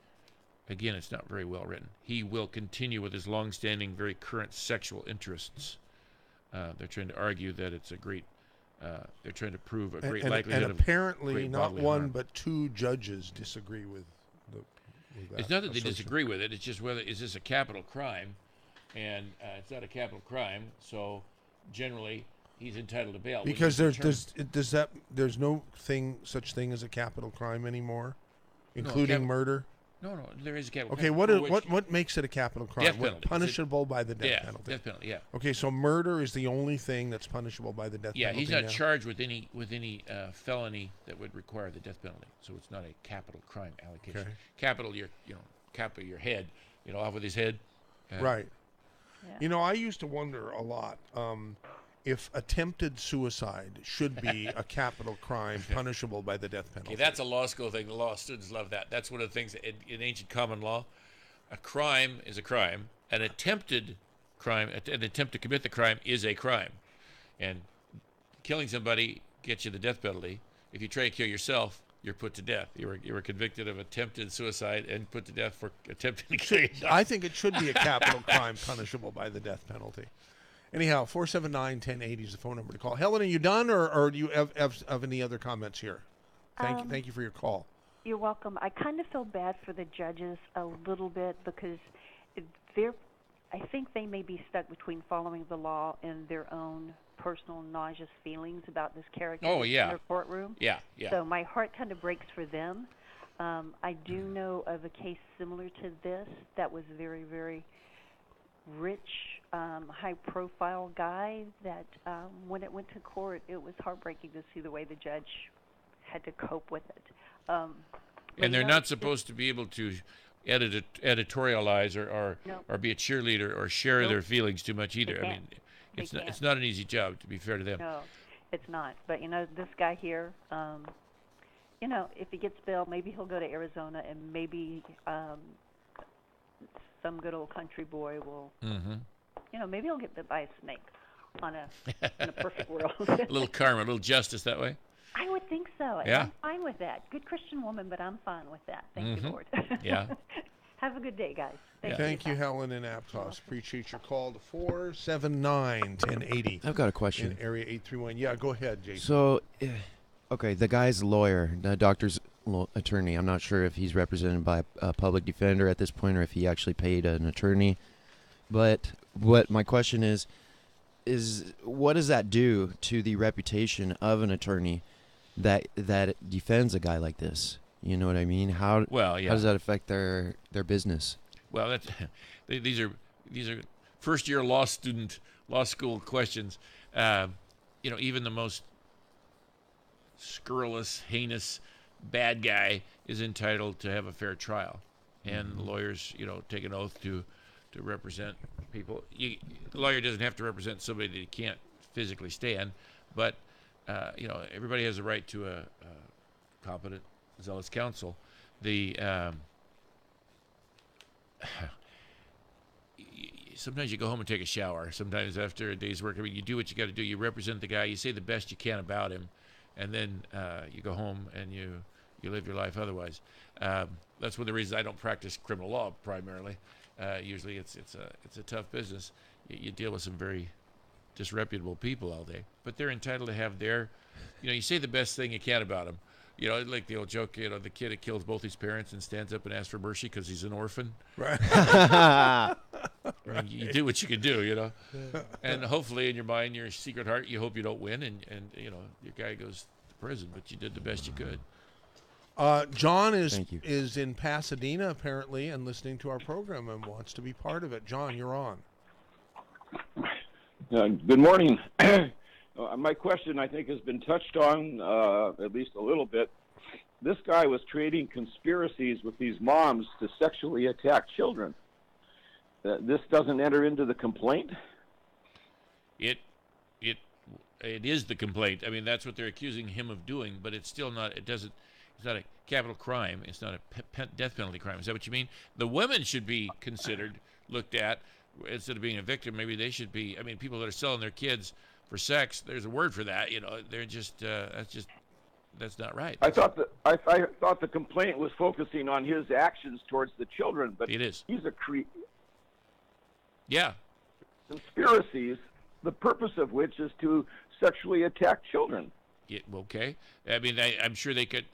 again, it's not very well written, he will continue with his long-standing, very current sexual interests. They're trying to argue that it's a great, they're trying to prove a great likelihood and of apparently great not bodily one harm. but two judges disagree with that. It's not that they assertion. disagree with it. It's just whether is this a capital crime, and it's not a capital crime. So generally, he's entitled to bail. Because there's no such thing as a capital crime anymore, including murder. No, there is a capital Okay, crime. what makes it a capital crime? Death What, penalty. punishable by the death penalty? Death penalty. Yeah. Okay, so murder is the only thing that's punishable by the death penalty. Yeah, he's not now? charged with any felony that would require the death penalty. So it's not a capital crime allocation. Okay. Capital your head, off with his head. Right. Yeah. I used to wonder a lot if attempted suicide should be a capital crime punishable by the death penalty. Okay, that's a law school thing. The law students love that. That's one of the things in ancient common law. A crime is a crime. An attempted crime, an attempt to commit the crime is a crime. And killing somebody gets you the death penalty. If you try to kill yourself, you're put to death. You were convicted of attempted suicide and put to death for attempting to kill yourself. I think it should be a capital crime punishable by the death penalty. Anyhow, 479-1080 is the phone number to call. Helen, are you done, or do you have any other comments here? Thank you for your call. You're welcome. I kind of feel bad for the judges a little bit because I think they may be stuck between following the law and their own personal nauseous feelings about this character in their courtroom. Yeah. So my heart kind of breaks for them. I do know of a case similar to this that was very, very rich, high-profile guy that when it went to court, it was heartbreaking to see the way the judge had to cope with it. And they're not supposed to be able to editorialize or be a cheerleader or share their feelings too much either. I mean, it's not an easy job, to be fair to them. No, it's not. But, this guy here, if he gets bail, maybe he'll go to Arizona and maybe some good old country boy will, maybe he'll get bit by a snake in a perfect world. A little karma, a little justice that way. I would think so. And Yeah. I'm fine with that. Good Christian woman, but I'm fine with that. Thank you, Lord. Yeah. Have a good day, guys. Thank you, Helen in Aptos. Appreciate your call to 479-1080. I've got a question. In area 831. Yeah, go ahead, Jason. So, okay, the guy's a lawyer, the doctor's attorney. I'm not sure if he's represented by a public defender at this point or if he actually paid an attorney. But what my question is what does that do to the reputation of an attorney that defends a guy like this? You know what I mean? How does that affect their business? Well, these are first-year law school questions. Even the most scurrilous, heinous, bad guy is entitled to have a fair trial, and lawyers, take an oath to represent people. The lawyer doesn't have to represent somebody that he can't physically stand, but everybody has a right to a competent, zealous counsel. Sometimes you go home and take a shower. Sometimes after a day's work, you do what you got to do. You represent the guy. You say the best you can about him, and then you go home and you live your life otherwise. That's one of the reasons I don't practice criminal law primarily. Usually it's a tough business. You deal with some very disreputable people all day, but they're entitled to have their, you say the best thing you can about them. You know, like the old joke, you know, the kid that kills both his parents and stands up and asks for mercy because he's an orphan. Right. I mean, you do what you can do, you know. And hopefully in your mind, your secret heart, you hope you don't win and you know, your guy goes to prison, but you did the best you could. John is in Pasadena, apparently, and listening to our program and wants to be part of it. John, you're on. Good morning. My question, I think, has been touched on at least a little bit. This guy was creating conspiracies with these moms to sexually attack children. This doesn't enter into the complaint? It is the complaint. I mean, that's what they're accusing him of doing, but it's still not. It's not a capital crime. It's not a death penalty crime. Is that what you mean? The women should be considered, looked at, instead of being a victim. Maybe they should be. I mean, people that are selling their kids for sex, there's a word for that. You know, they're just that's not right. I thought the complaint was focusing on his actions towards the children, but it is. He's a Yeah. Conspiracies, the purpose of which is to sexually attack children. Yeah, okay. I mean, I'm sure they could,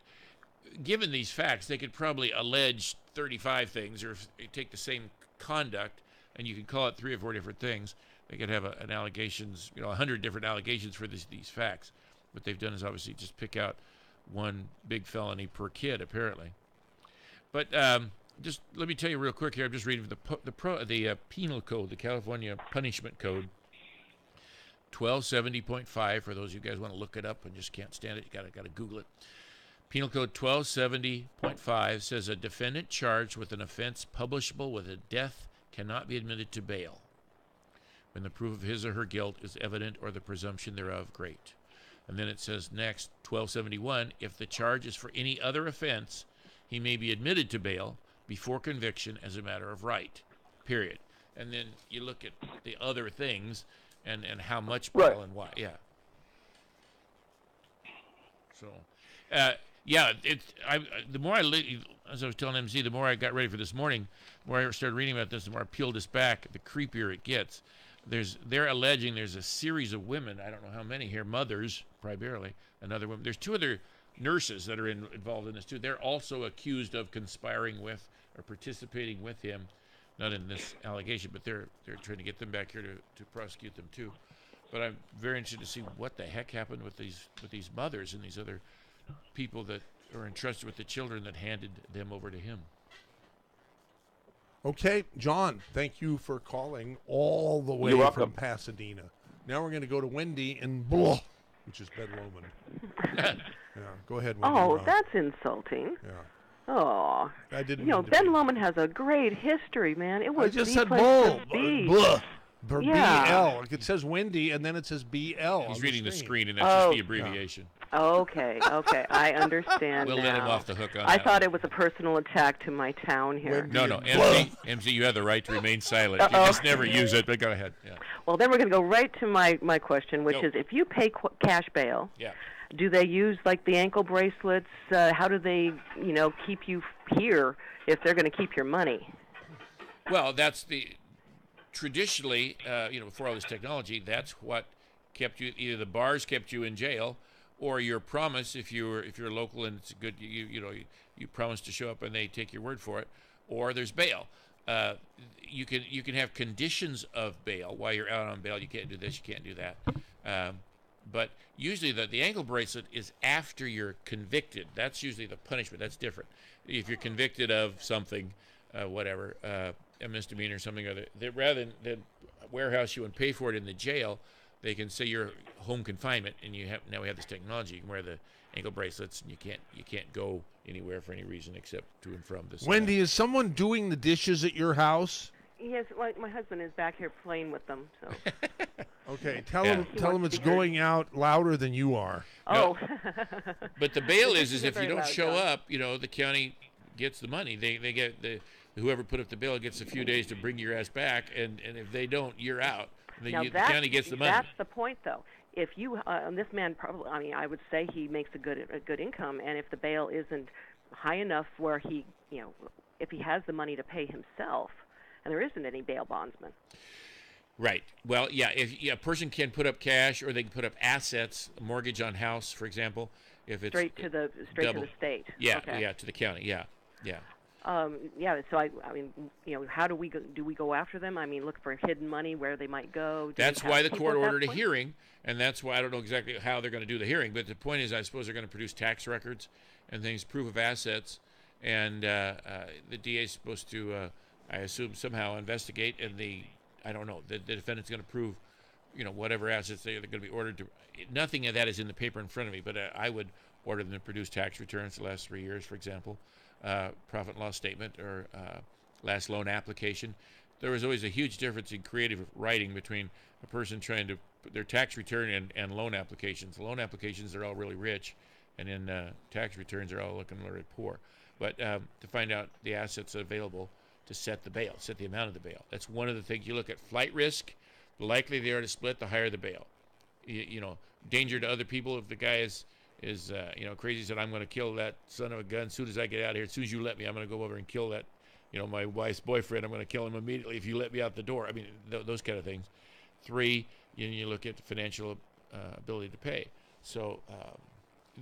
given these facts, they could probably allege 35 things, or if you take the same conduct and you could call it 3 or 4 different things, they could have an allegations, 100 different allegations for these facts. What they've done is obviously just pick out one big felony per kid, apparently. But just let me tell you real quick here. I'm just reading the penal code, the California Punishment Code, 1270.5. For those of you guys want to look it up and just can't stand it, you gotta Google it. Penal Code 1270.5 says a defendant charged with an offense publishable with a death cannot be admitted to bail when the proof of his or her guilt is evident or the presumption thereof great. And then it says next, 1271, if the charge is for any other offense, he may be admitted to bail before conviction as a matter of right, period. And then you look at the other things and how much bail and why. Yeah. So, the more as I was telling MZ, the more I got ready for this morning, the more I started reading about this, the more I peeled this back, the creepier it gets. They're alleging there's a series of women, I don't know how many here, mothers primarily, another woman. There's 2 other nurses that are involved in this too. They're also accused of conspiring with or participating with him, not in this allegation, but they're trying to get them back here to prosecute them too. But I'm very interested to see what the heck happened with these mothers and these other people that are entrusted with the children that handed them over to him. Okay, John, thank you for calling all the way You're welcome. from Pasadena. Now we're going to go to Wendy in Blah, which is Ben Lomond. Yeah, go ahead, Wendy. Oh, that's insulting. Yeah. Oh. I didn't Ben Lomond has a great history, man. It was I just the said place Bull. to be. Blah. Yeah. BL. It says Wendy, and then it says BL. He's reading the screen, and that's just the abbreviation. Okay, I understand We'll now. let him off the hook on I that thought it was a personal attack to my town here. No, MZ, you have the right to remain silent. You just never use it, but go ahead. Yeah. Well, then we're going to go right to my question, which is if you pay cash bail, do they use like the ankle bracelets? How do they, keep you here if they're going to keep your money? Well, that's traditionally, before all this technology, that's what kept you. Either the bars kept you in jail, or your promise, if you're local and it's good, you promise to show up and they take your word for it, or there's bail. You can have conditions of bail while you're out on bail. You can't do this, you can't do that. But usually the ankle bracelet is after you're convicted. That's usually the punishment. That's different. If you're convicted of something, whatever, a misdemeanor or something other, rather than warehouse you and pay for it in the jail, they can say you're home confinement, and now we have this technology. You can wear the ankle bracelets, and you can't go anywhere for any reason except to and from this. Wendy, is someone doing the dishes at your house? Yes, my husband is back here playing with them. So. Okay, tell him it's going out louder than you are. Oh. But the bail is if you don't show up, the county gets the money. They get whoever put up the bail gets a few days to bring your ass back, and if they don't, you're out. The county gets the money. That's the point, though. If you, this man probably, I would say he makes a good income, and if the bail isn't high enough where he, if he has the money to pay himself, and there isn't any bail bondsman. Right. Well, yeah, if a person can put up cash or they can put up assets, a mortgage on house, for example, If it's straight to the double, state. Yeah, Okay. yeah, to the county. Yeah, yeah. Yeah. So I mean, how do we go after them? I mean, look for hidden money where they might go. Do That's we why have the people court at that ordered a point? hearing, and that's why I don't know exactly how they're going to do the hearing. But the point is, I suppose they're going to produce tax records and things, proof of assets, and the DA is supposed to, I assume, somehow investigate, and I don't know, the defendant's going to prove, whatever assets they're going to be ordered to. Nothing of that is in the paper in front of me, but I would order them to produce tax returns the last 3 years, for example, profit and loss statement, or last loan application. There was always a huge difference in creative writing between a person trying to put their tax return and loan applications. Loan applications, they're all really rich, and then tax returns, they're all looking really poor. But to find out the assets available to set the bail, set the amount of the bail. That's one of the things. You look at flight risk. The likely they are to split, the higher the bail. Danger to other people. If the guy is crazy, said, I'm going to kill that son of a gun as soon as I get out of here. As soon as you let me, I'm going to go over and kill that, my wife's boyfriend. I'm going to kill him immediately if you let me out the door. I mean, those kind of things. 3, you look at the financial ability to pay. So,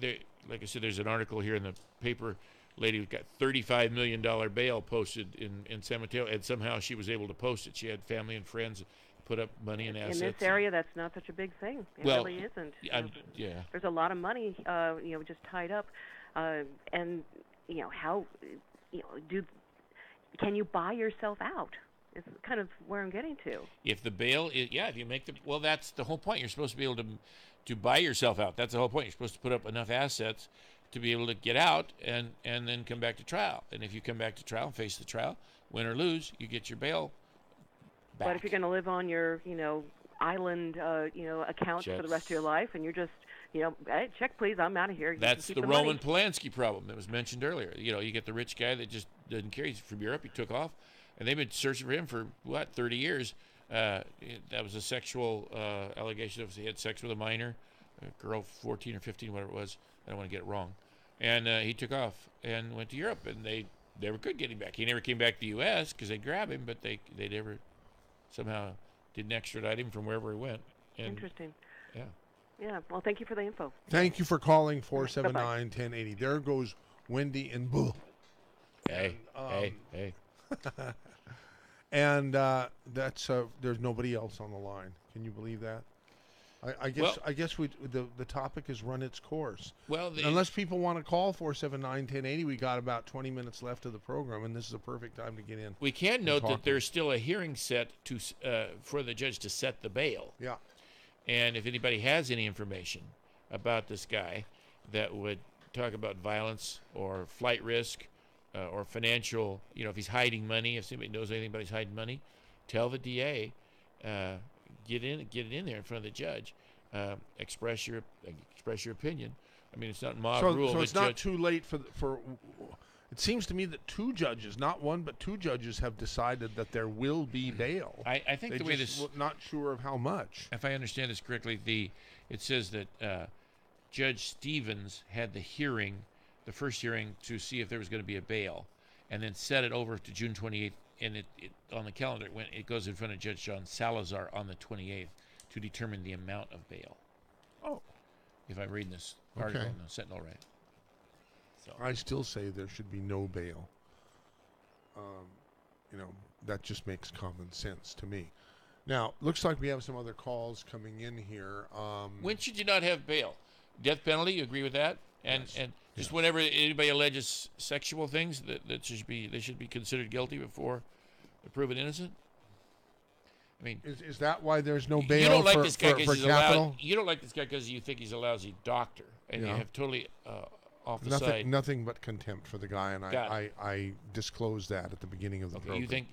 like I said, there's an article here in the paper. Lady who got $35 million bail posted in San Mateo, and somehow she was able to post it. She had family and friends put up money and assets. In this area, that's not such a big thing. It really isn't. Yeah. There's a lot of money, just tied up, and how, can you buy yourself out? Is kind of where I'm getting to. If the bail is, if you make that's the whole point. You're supposed to be able to buy yourself out. That's the whole point. You're supposed to put up enough assets to be able to get out and then come back to trial. And if you come back to trial and face the trial, win or lose, you get your bail back. But if you're going to live on your, island, accounts for the rest of your life, and you're just, hey, check please, I'm out of here. That's the Roman Polanski problem that was mentioned earlier. You get the rich guy that just doesn't care. He's from Europe. He took off, and they've been searching for him for 30 years. That was a sexual allegation. He had sex with a minor, a girl 14 or 15, whatever it was. I don't want to get it wrong. And he took off and went to Europe, and they never could get him back. He never came back to the U.S. because they grabbed him, but they never somehow didn't extradite him from wherever he went. And, interesting. Yeah. Yeah. Well, thank you for the info. Thank you for calling 479-1080. There goes Wendy and Bull. Hey, hey. And that's there's nobody else on the line. Can you believe that? I guess the topic has run its course. Well, unless people want to call 479-1080, we got about 20 minutes left of the program, and this is a perfect time to get in. We can note that there's still a hearing set for the judge to set the bail. Yeah. And if anybody has any information about this guy that would talk about violence or flight risk or financial, if he's hiding money, if somebody knows anything about he's hiding money, tell the DA. Get it in there in front of the judge. Express your opinion. I mean, it's not mob rule. So it's not too late for. It seems to me that 2 judges, not 1 but 2 judges, have decided that there will be bail. I think the way this, not sure of how much. If I understand this correctly, it says that Judge Stevens had the first hearing to see if there was going to be a bail, and then set it over to June 28th. And it on the calendar, it goes in front of Judge John Salazar on the 28th to determine the amount of bail. Oh. If I'm reading this article in the Sentinel right. So I still say there should be no bail. That just makes common sense to me. Now, looks like we have some other calls coming in here. When should you not have bail? Death penalty, you agree with that? And just whenever anybody alleges sexual things, they should be considered guilty before they're proven innocent. I mean, is that why there's no bail? You don't like for, this guy for capital? You don't like this guy because you think he's a lousy doctor, and you have totally off the side. Nothing but contempt for the guy, and I disclosed that at the beginning of the program. You think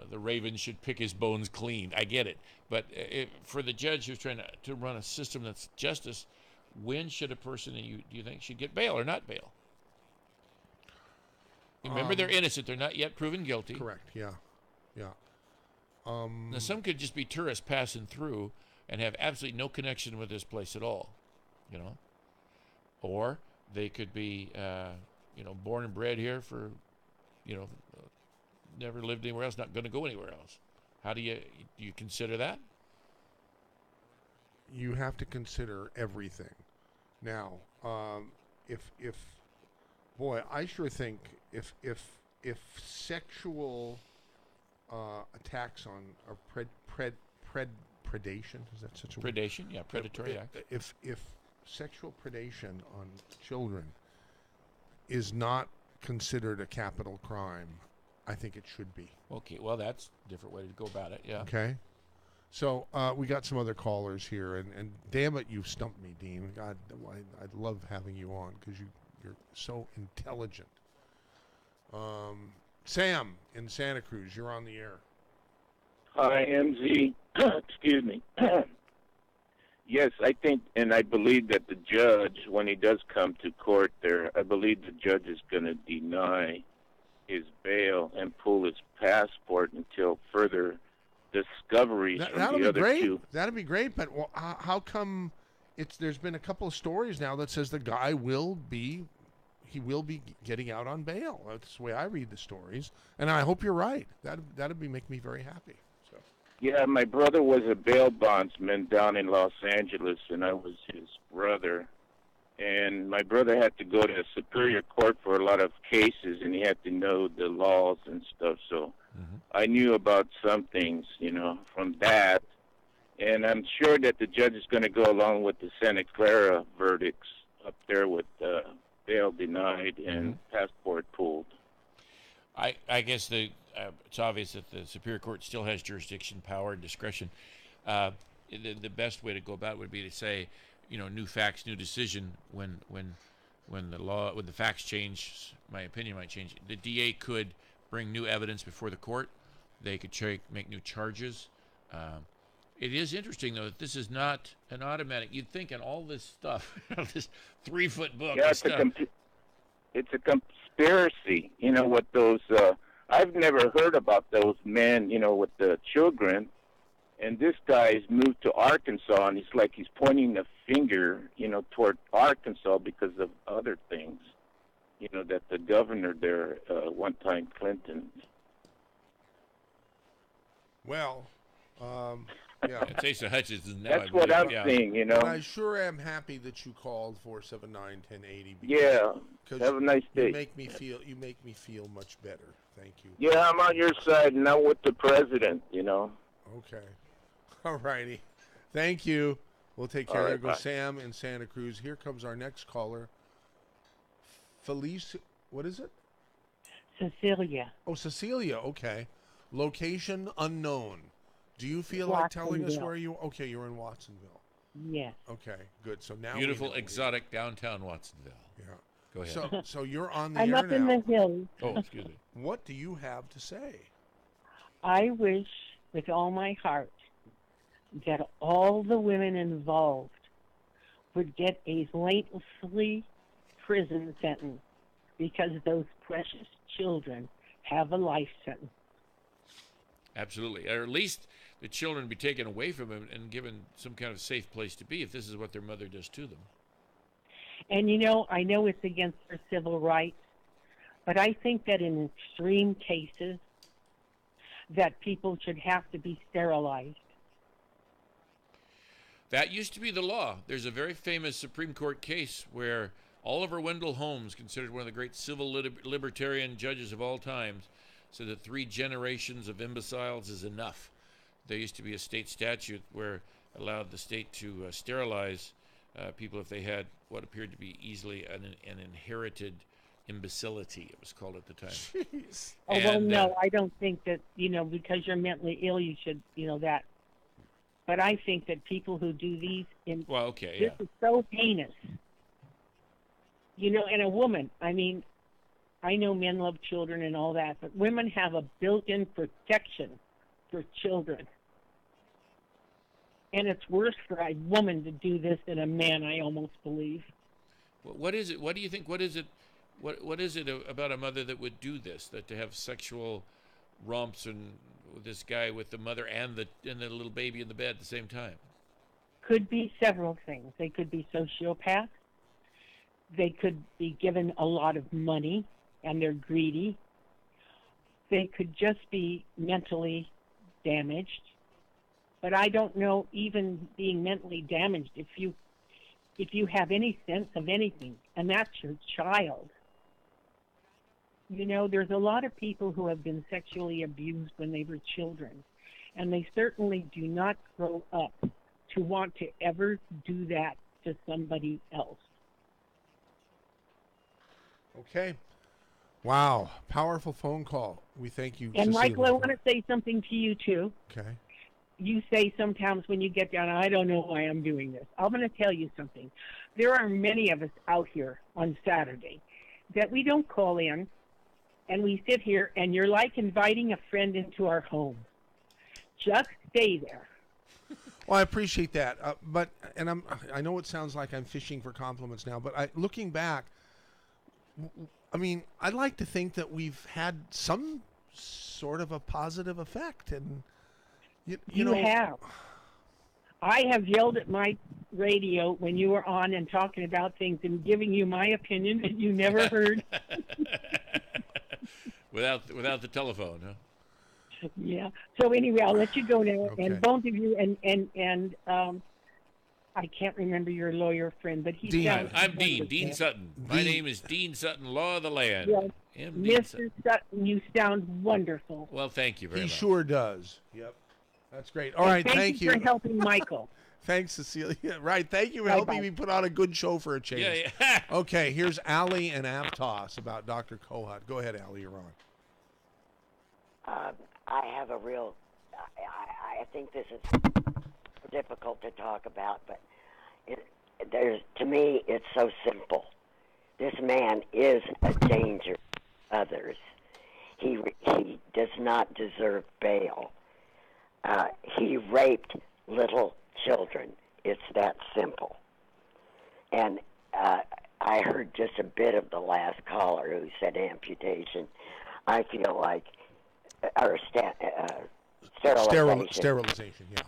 the Raven should pick his bones clean. I get it, but for the judge who's trying to run a system that's justice. When should a person do you think should get bail or not bail? Remember, they're innocent; they're not yet proven guilty. Correct. Yeah. Now, some could just be tourists passing through and have absolutely no connection with this place at all, or they could be, born and bred here for, never lived anywhere else, not going to go anywhere else. How do you consider that? You have to consider everything. Now, if boy, I sure think if sexual attacks on or predation, is that such a word? Predation, yeah, predatory act. If sexual predation on children is not considered a capital crime, I think it should be. Okay, well, that's a different way to go about it, yeah. Okay. So we got some other callers here, and damn it, you've stumped me, Dean. God, I love having you on because you're so intelligent. Sam in Santa Cruz, you're on the air. Hi, MZ. Excuse me. Yes, I think, and I believe that the judge, when he does come to court there, I believe the judge is going to deny his bail and pull his passport until further discoveries from the other two. That'd be great, but how come there's been a couple of stories now that says the guy will be getting out on bail. That's the way I read the stories, and I hope you're right. That'd make me very happy. So. Yeah, my brother was a bail bondsman down in Los Angeles, and I was his brother. And my brother had to go to Superior Court for a lot of cases, and he had to know the laws and stuff. So I knew about some things, from that. And I'm sure that the judge is going to go along with the Santa Clara verdicts up there with bail denied and passport pulled. I guess it's obvious that the Superior Court still has jurisdiction, power, and discretion. The best way to go about it would be to say, new facts, new decision. When the facts change, my opinion might change. The DA could bring new evidence before the court. They could make new charges. It is interesting, though, that this is not an automatic. You'd think in all this stuff, this 3-foot book. Yeah, stuff. It's a conspiracy. What those. I've never heard about those men. With the children. And this guy's moved to Arkansas, and he's pointing the finger, toward Arkansas because of other things, that the governor there, one time, Clinton. Well, yeah. Asa Hutchinson. That's what I'm seeing, And I sure am happy that you called 479-1080. Yeah. Have a nice day. You make me feel much better. Thank you. Yeah, I'm on your side, and not with the president. Okay. All righty. Thank you. We'll take care. There goes Sam in Santa Cruz. Here comes our next caller. Felice, what is it? Cecilia. Oh, Cecilia. Okay. Location unknown. Do you feel like telling us where you? Okay, you're in Watsonville. Yes. Okay, good. So now beautiful, exotic downtown Watsonville. Yeah. Go ahead. So you're on the I'm air up now. in the hills. Oh, excuse me. What do you have to say? I wish with all my heart that all the women involved would get a lengthy prison sentence because those precious children have a life sentence. Absolutely. Or at least the children be taken away from them and given some kind of safe place to be if this is what their mother does to them. And I know it's against their civil rights, but I think that in extreme cases that people should have to be sterilized. That used to be the law. There's a very famous Supreme Court case where Oliver Wendell Holmes, considered one of the great civil libertarian judges of all times, said that 3 generations of imbeciles is enough. There used to be a state statute where allowed the state to sterilize people if they had what appeared to be easily an inherited imbecility, it was called at the time. Jeez. Oh, well, no, I don't think that, because you're mentally ill, you should, that. But I think that people who do these, this is so heinous. And a woman, I know men love children and all that, but women have a built-in protection for children. And it's worse for a woman to do this than a man, I almost believe. What is it? What do you think? What is it? What is it about a mother that would do this? That to have sexual romps and this guy with the mother and the little baby in the bed at the same time? Could be several things. They could be sociopaths. They could be given a lot of money and they're greedy. They could just be mentally damaged. But I don't know, even being mentally damaged, if you if you have any sense of anything, and that's your child. You know, there's a lot of people who have been sexually abused when they were children, and they certainly do not grow up to want to ever do that to somebody else. Okay. Wow. Powerful phone call. We thank you, And Cecilia, Michael, I for want to say something to you too. Okay. You say sometimes when you get down, I don't know why I'm doing this. I'm going to tell you something. There are many of us out here on Saturday that we don't call in, and we sit here, and you're like inviting a friend into our home. Just stay there. Well, I appreciate that, I know it sounds like I'm fishing for compliments now, but looking back, I mean, I'd like to think that we've had some sort of a positive effect, and you know, have. I have yelled at my radio when you were on and talking about things and giving you my opinion that you never heard. without the telephone, huh? Yeah. So anyway, I'll let you go now, Okay. and both of you, and I can't remember your lawyer friend, but he Dean. sounds I'm Dean wonderful. Sutton. My name is Dean Sutton, law of the land. Yes. M. Dean Mr. Sutton, you sound wonderful. Well, thank you very he much. sure does. Yep. That's great. All And right, thank you for helping Michael. Thanks, Cecilia. Right, thank you for helping me put on a good show for a change. Yeah. Okay, here's Allie and Aptos about Dr. Kohut. Go ahead, Allie, you're on. I have a real, I think this is difficult to talk about, but to me, it's so simple. This man is a danger to others. He does not deserve bail. He raped little children. It's that simple. And I heard just a bit of the last caller who said amputation. I feel like, or sterilization. Sterilization, yeah.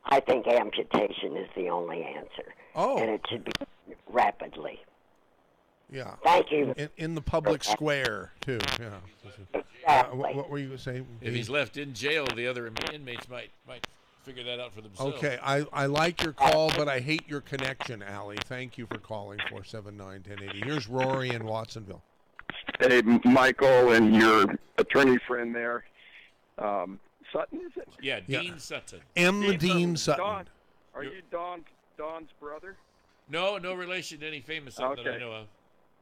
I think amputation is the only answer. Oh. And it should be rapidly. Yeah. Thank you. In the public square, too. Yeah. What were you going to say? If he's left in jail, the other inmates might figure that out for themselves. Okay, I like your call, but I hate your connection, Allie. Thank you for calling 479-1080. Here's Rory in Watsonville. Hey, Michael and your attorney friend there. Sutton, is it? Yeah, Dean Sutton. Dean Sutton. Don, are you Don's brother? No relation to any famous Sutton that I know of.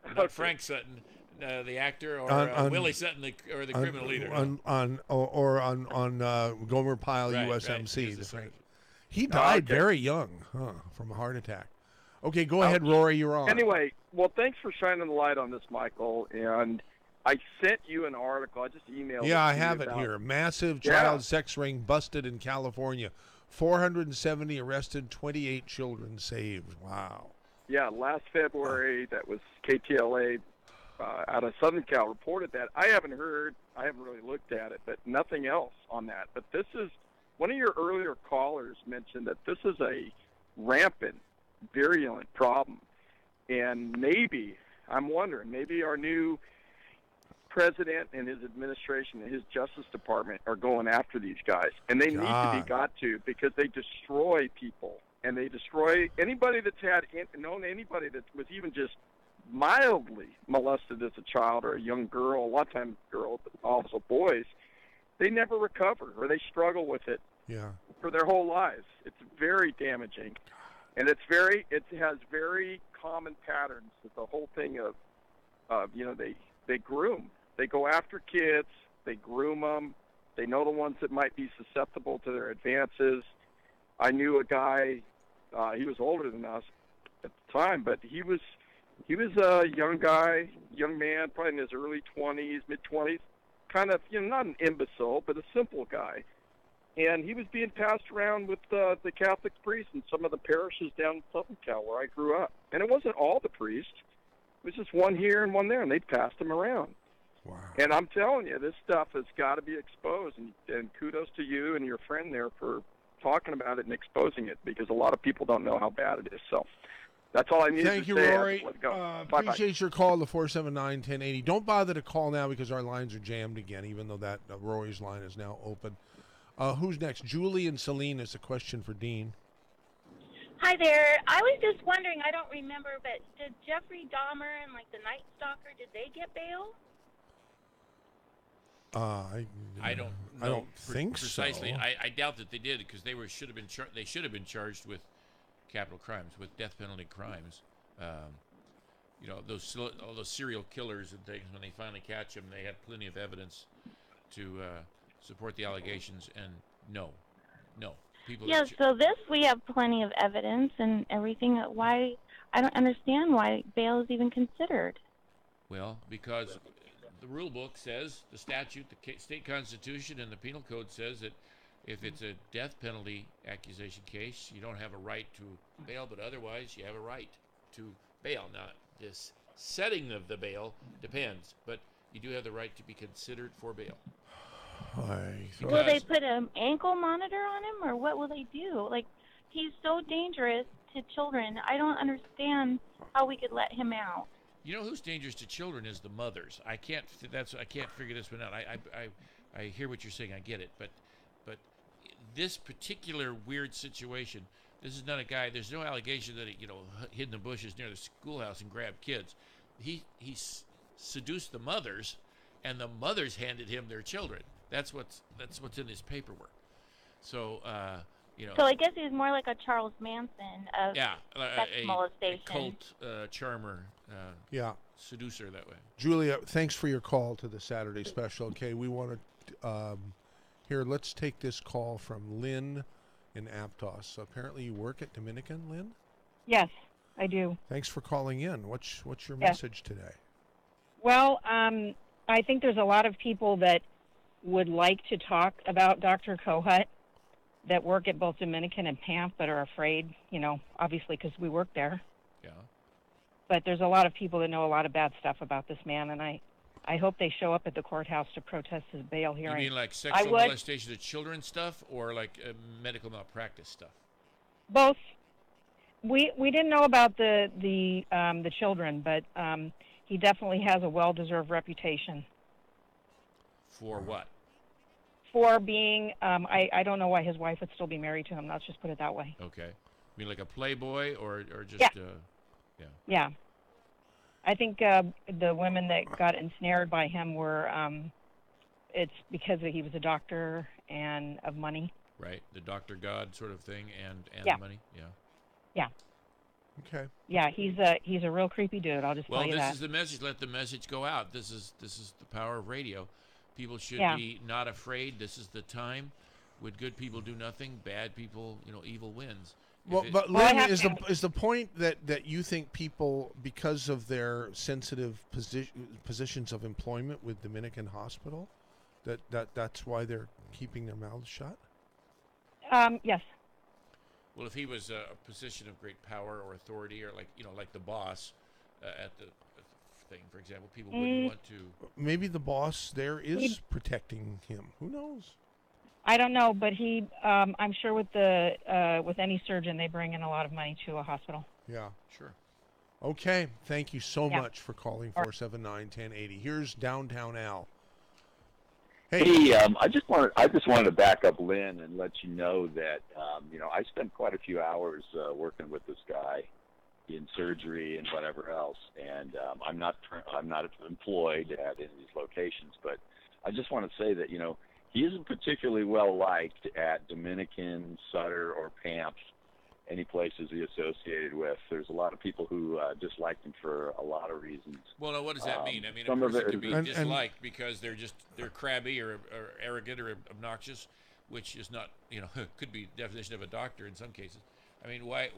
Not Okay. Frank Sutton, the actor, or Willie Sutton, the criminal leader. On Gomer Pyle, Right, USMC. right. Right. He died very young, from a heart attack. Okay, go ahead, Rory. You're on. Anyway, well, thanks for shining the light on this, Michael. And I sent you an article. I just emailed. Yeah, I to you have it about- here. Massive child sex ring busted in California. 470 arrested, 28 children saved. Wow. Yeah, last February, that was KTLA out of Southern Cal reported that. I haven't really looked at it, but nothing else on that. But this is, one of your earlier callers mentioned that this is a rampant, virulent problem. And maybe, I'm wondering, maybe our new president and his administration and his Justice Department are going after these guys. And they need to be got to, because they destroy people. And they destroy anybody that's known anybody that was even just mildly molested as a child or a young girl, a lot of times girls, but also boys. They never recover, or they struggle with it for their whole lives. It's very damaging. And it has very common patterns. It's the whole thing of they groom. They go after kids. They groom them. They know the ones that might be susceptible to their advances. I knew a guy. He was older than us at the time, but he was a young man, probably in his early 20s, mid 20s, kind of not an imbecile, but a simple guy. And he was being passed around with the Catholic priests in some of the parishes down in Southern Cal where I grew up. And it wasn't all the priests. It was just one here and one there, and they passed him around. Wow. And I'm telling you, this stuff has got to be exposed. And kudos to you and your friend there for talking about it and exposing it, because a lot of people don't know how bad it is. So that's all I needed Thank to you, say. Rory. Let go. Bye-bye. Appreciate your call to 479-1080. Don't bother to call now because our lines are jammed again, even though that Rory's line is now open. Who's next? Julie and Celine is a question for Dean. Hi there. I was just wondering, I don't remember, but did Jeffrey Dahmer and, like, the Night Stalker, did they get bail? I don't think precisely. so. I doubt that they did because they should have been charged with capital crimes, with death penalty crimes. All those serial killers and things. When they finally catch them, they had plenty of evidence to support the allegations. And no, people. Yeah. So this we have plenty of evidence and everything. Why? I don't understand why bail is even considered. Well, because the rule book says, the statute, the state constitution, and the penal code says that if it's a death penalty accusation case, you don't have a right to bail, but otherwise you have a right to bail. Now, this setting of the bail depends, but you do have the right to be considered for bail. Will they put an ankle monitor on him, or what will they do? Like, he's so dangerous to children. I don't understand how we could let him out. You know who's dangerous to children is the mothers. I can't figure this one out. I hear what you're saying. I get it, but this particular weird situation, this is not a guy. There's no allegation that he hid in the bushes near the schoolhouse and grabbed kids. He seduced the mothers, and the mothers handed him their children. That's what's in his paperwork. So So I guess he's more like a Charles Manson of sex molestation. A cult charmer. Seducer that way. Julia, thanks for your call to the Saturday special. Okay, we want to here. Let's take this call from Lynn in Aptos. Apparently, you work at Dominican, Lynn. Yes, I do. Thanks for calling in. What's your Yes. message today? Well, I think there's a lot of people that would like to talk about Dr. Kohut that work at both Dominican and PAMP, but are afraid, obviously because we work there. Yeah. But there's a lot of people that know a lot of bad stuff about this man, and I hope they show up at the courthouse to protest his bail hearing. You mean like sexual molestation of children stuff, or like medical malpractice stuff? Both. We didn't know about the children, but he definitely has a well-deserved reputation. For what? For being, I don't know why his wife would still be married to him. Let's just put it that way. Okay. I mean like a playboy or just Yeah. Yeah. I think the women that got ensnared by him were, it's because he was a doctor and of money. Right. The Dr. God sort of thing and Yeah. the money. Yeah. Yeah. Okay. Yeah, he's a real creepy dude. I'll just tell you that. Well, this is the message. Let the message go out. This is the power of radio. People should be not afraid. This is the time. Would good people do nothing? Bad people, evil wins. Well, but Lynn, is the point that you think people, because of their sensitive positions of employment with Dominican Hospital, that's why they're keeping their mouths shut? Yes. Well, if he was a position of great power or authority, or like the boss at the thing, for example, people wouldn't want to. Maybe the boss there is protecting him. Who knows? I don't know, but he, I'm sure with any surgeon, they bring in a lot of money to a hospital. Yeah. Sure. Okay. Thank you so much for calling 479-1080. Here's Downtown Al. Hey, I just wanted to back up Lynn and let you know that I spent quite a few hours working with this guy in surgery and whatever else, and I'm not employed at any of these locations, but I just want to say that he isn't particularly well liked at Dominican, Sutter, or PAMP, any places he associated with. There's a lot of people who disliked him for a lot of reasons. Well, now, what does that mean? I mean, some a of person it could be is- disliked because they're crabby or arrogant or obnoxious, which is not, could be the definition of a doctor in some cases. I mean, why?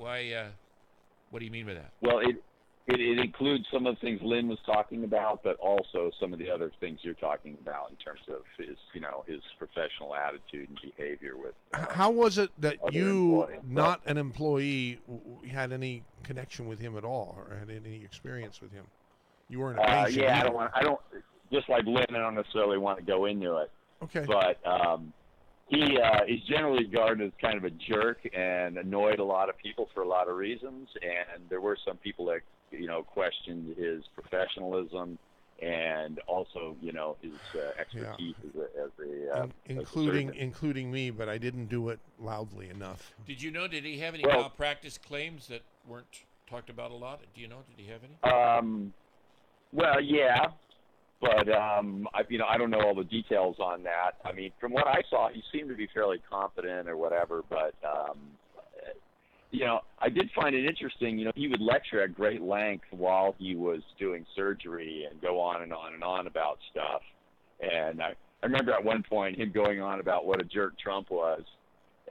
What do you mean by that? Well, it includes some of the things Lynn was talking about, but also some of the other things you're talking about in terms of his professional attitude and behavior with. How was it that other you, employees. not an employee, had any connection with him at all, or had any experience with him? You weren't a patient. Yeah, either. I don't. Just like Lynn, I don't necessarily want to go into it. Okay. But he's generally regarded as kind of a jerk and annoyed a lot of people for a lot of reasons. And there were some people that questioned his professionalism and also, his expertise as a including me, but I didn't do it loudly enough. Did you know? Did he have any malpractice claims that weren't talked about a lot? Do you know? Did he have any? Well, yeah, but I don't know all the details on that. I mean, from what I saw, he seemed to be fairly competent or whatever. But I did find it interesting. He would lecture at great length while he was doing surgery and go on and on and on about stuff. And I remember at one point him going on about what a jerk Trump was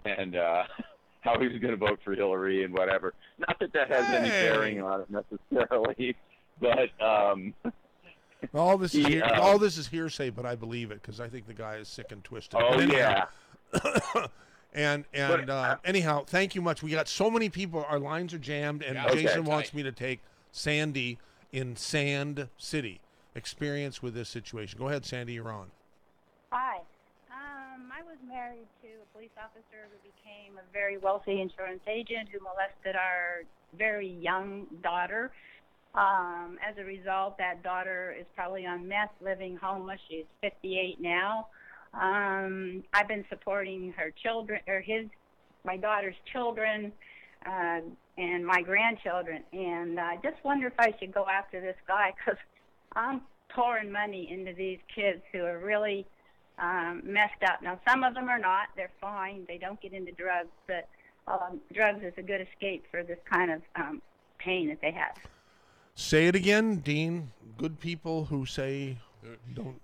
and how he was going to vote for Hillary and whatever. Not that has any bearing on it necessarily, but all this is hearsay, but I believe it because I think the guy is sick and twisted. Oh, anyhow, anyhow, thank you much. We got so many people. Our lines are jammed, and Jason wants me to take Sandy in Sand City. Experience with this situation. Go ahead, Sandy. You're on. Hi. I was married to a police officer who became a very wealthy insurance agent who molested our very young daughter. As a result, that daughter is probably on meth, living homeless. She's 58 now. I've been supporting her children, or my daughter's children, and my grandchildren. And I just wonder if I should go after this guy because I'm pouring money into these kids who are really messed up. Now, some of them are not. They're fine. They don't get into drugs. But drugs is a good escape for this kind of pain that they have. Say it again, Dean. Good people who say don't.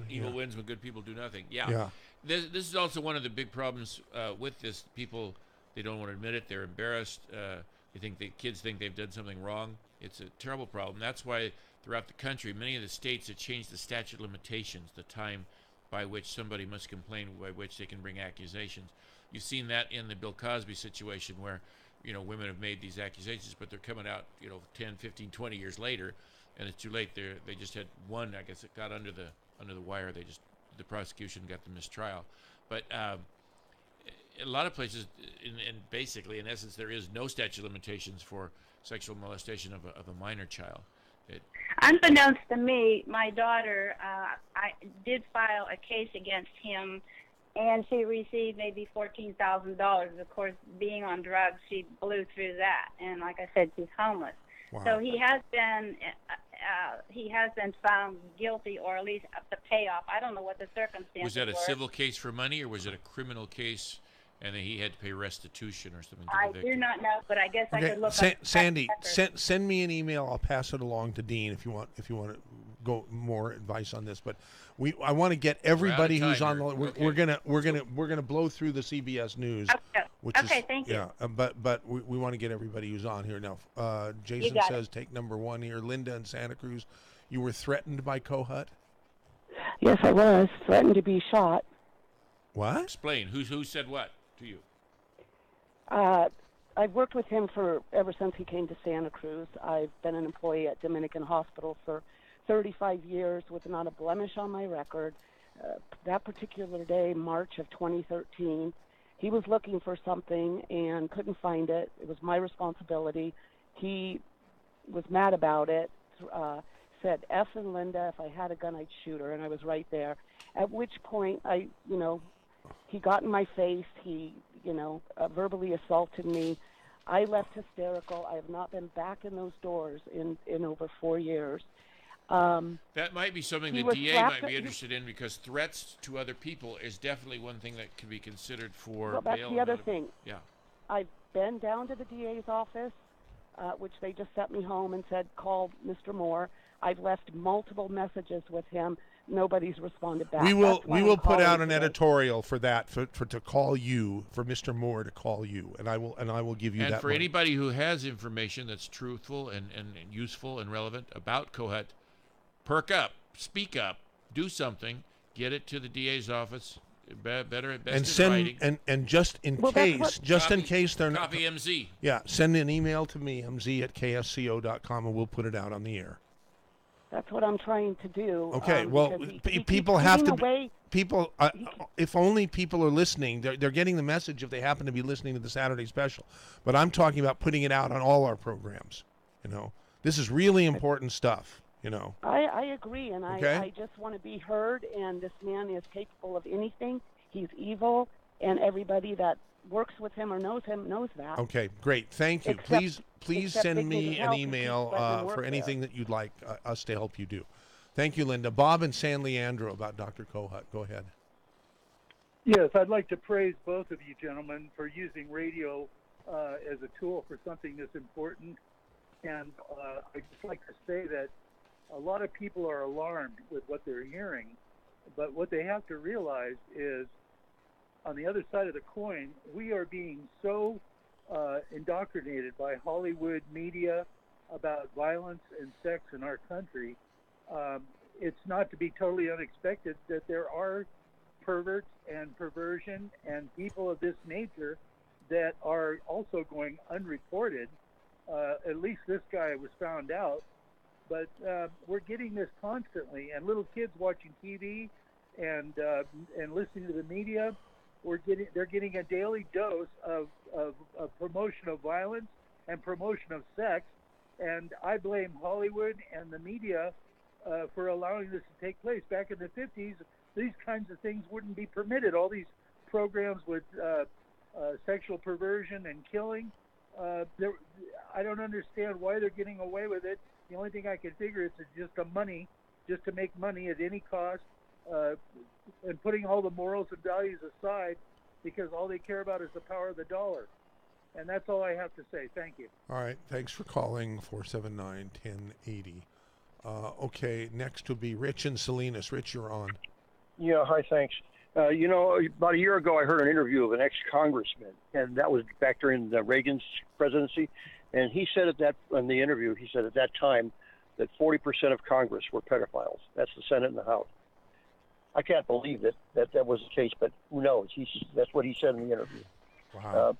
Evil wins when good people do nothing. Yeah. This is also one of the big problems with this. People, they don't want to admit it. They're embarrassed. They think kids think they've done something wrong. It's a terrible problem. That's why throughout the country, many of the states have changed the statute of limitations, the time by which somebody must complain, by which they can bring accusations. You've seen that in the Bill Cosby situation where, women have made these accusations, but they're coming out, 10, 15, 20 years later, and it's too late. They just had one, I guess, it got under the wire. The prosecution got the mistrial. But a lot of places, and basically, in essence, there is no statute of limitations for sexual molestation of a minor child. Unbeknownst to me, my daughter, I did file a case against him, and she received maybe $14,000. Of course, being on drugs, she blew through that, and like I said, she's homeless. Wow. So he has been found guilty, or at least the payoff. I don't know what the circumstances Was that a were. civil case for money, or was it a criminal case, and then he had to pay restitution or something? I do not know, but I guess I could look up. Sandy, send me an email. I'll pass it along to Dean if you want to go more advice on this. But I want to get everybody who's on. We're gonna blow through the CBS News. Okay, thank you. Yeah, but we want to get everybody who's on here now. Jason says take number one here. Linda in Santa Cruz, you were threatened by Kohut? Yes, I was threatened to be shot. What? Explain. Who said what to you? I've worked with him ever since he came to Santa Cruz. I've been an employee at Dominican Hospital for 35 years with not a blemish on my record. That particular day, March of 2013, he was looking for something and couldn't find it. It was my responsibility. He was mad about it, said, F and Linda, if I had a gun, I'd shoot her, and I was right there. At which point, he got in my face. He, verbally assaulted me. I left hysterical. I have not been back in those doors in over 4 years. That might be something the DA might be interested in, because threats to other people is definitely one thing that can be considered for bail. Well, that's the other thing. Yeah. I've been down to the DA's office, which they just sent me home and said, call Mr. Moore. I've left multiple messages with him. Nobody's responded back. We will put out an editorial for that for to call you, for Mr. Moore to call you, and I will give you that. And for anybody who has information that's truthful and useful and relevant about Kohut, perk up, speak up, do something, get it to the DA's office. Better, best and send and just in case they're not. Copy MZ. Yeah, send an email to me, mz@ksco.com, and we'll put it out on the air. That's what I'm trying to do. Okay, well, people have to. People, if only people are listening, they're getting the message if they happen to be listening to the Saturday special. But I'm talking about putting it out on all our programs. This is really important stuff. You know. I agree, and Okay. I just want to be heard, and this man is capable of anything. He's evil, and everybody that works with him or knows him knows that. Okay, great. Thank you. Except- Please except send Big me Big an Help and email keep letting him work for there. anything that you'd like us to help you do. Thank you, Linda. Bob in San Leandro about Dr. Kohut. Go ahead. Yes, I'd like to praise both of you gentlemen for using radio as a tool for something this important. And I'd just like to say that a lot of people are alarmed with what they're hearing, but what they have to realize is on the other side of the coin, we are being so indoctrinated by Hollywood media about violence and sex in our country. It's not to be totally unexpected that there are perverts and perversion and people of this nature that are also going unreported. At least this guy was found out, but we're getting this constantly, and little kids watching TV and listening to the media, they're getting a daily dose of promotion of violence and promotion of sex, and I blame Hollywood and the media for allowing this to take place. Back in the 50s, these kinds of things wouldn't be permitted. All these programs with sexual perversion and killing, I don't understand why they're getting away with it. The only thing I can figure is it's just to make money at any cost, and putting all the morals and values aside, because all they care about is the power of the dollar. And that's all I have to say. Thank you. All right. Thanks for calling 479-1080. Okay, next will be Rich in Salinas. Rich, you're on. Yeah, hi, thanks. About a year ago, I heard an interview of an ex-congressman, and that was back during Reagan's presidency. And he said in the interview, he said at that time that 40% of Congress were pedophiles. That's the Senate and the House. I can't believe that was the case, but who knows? That's what he said in the interview. Wow.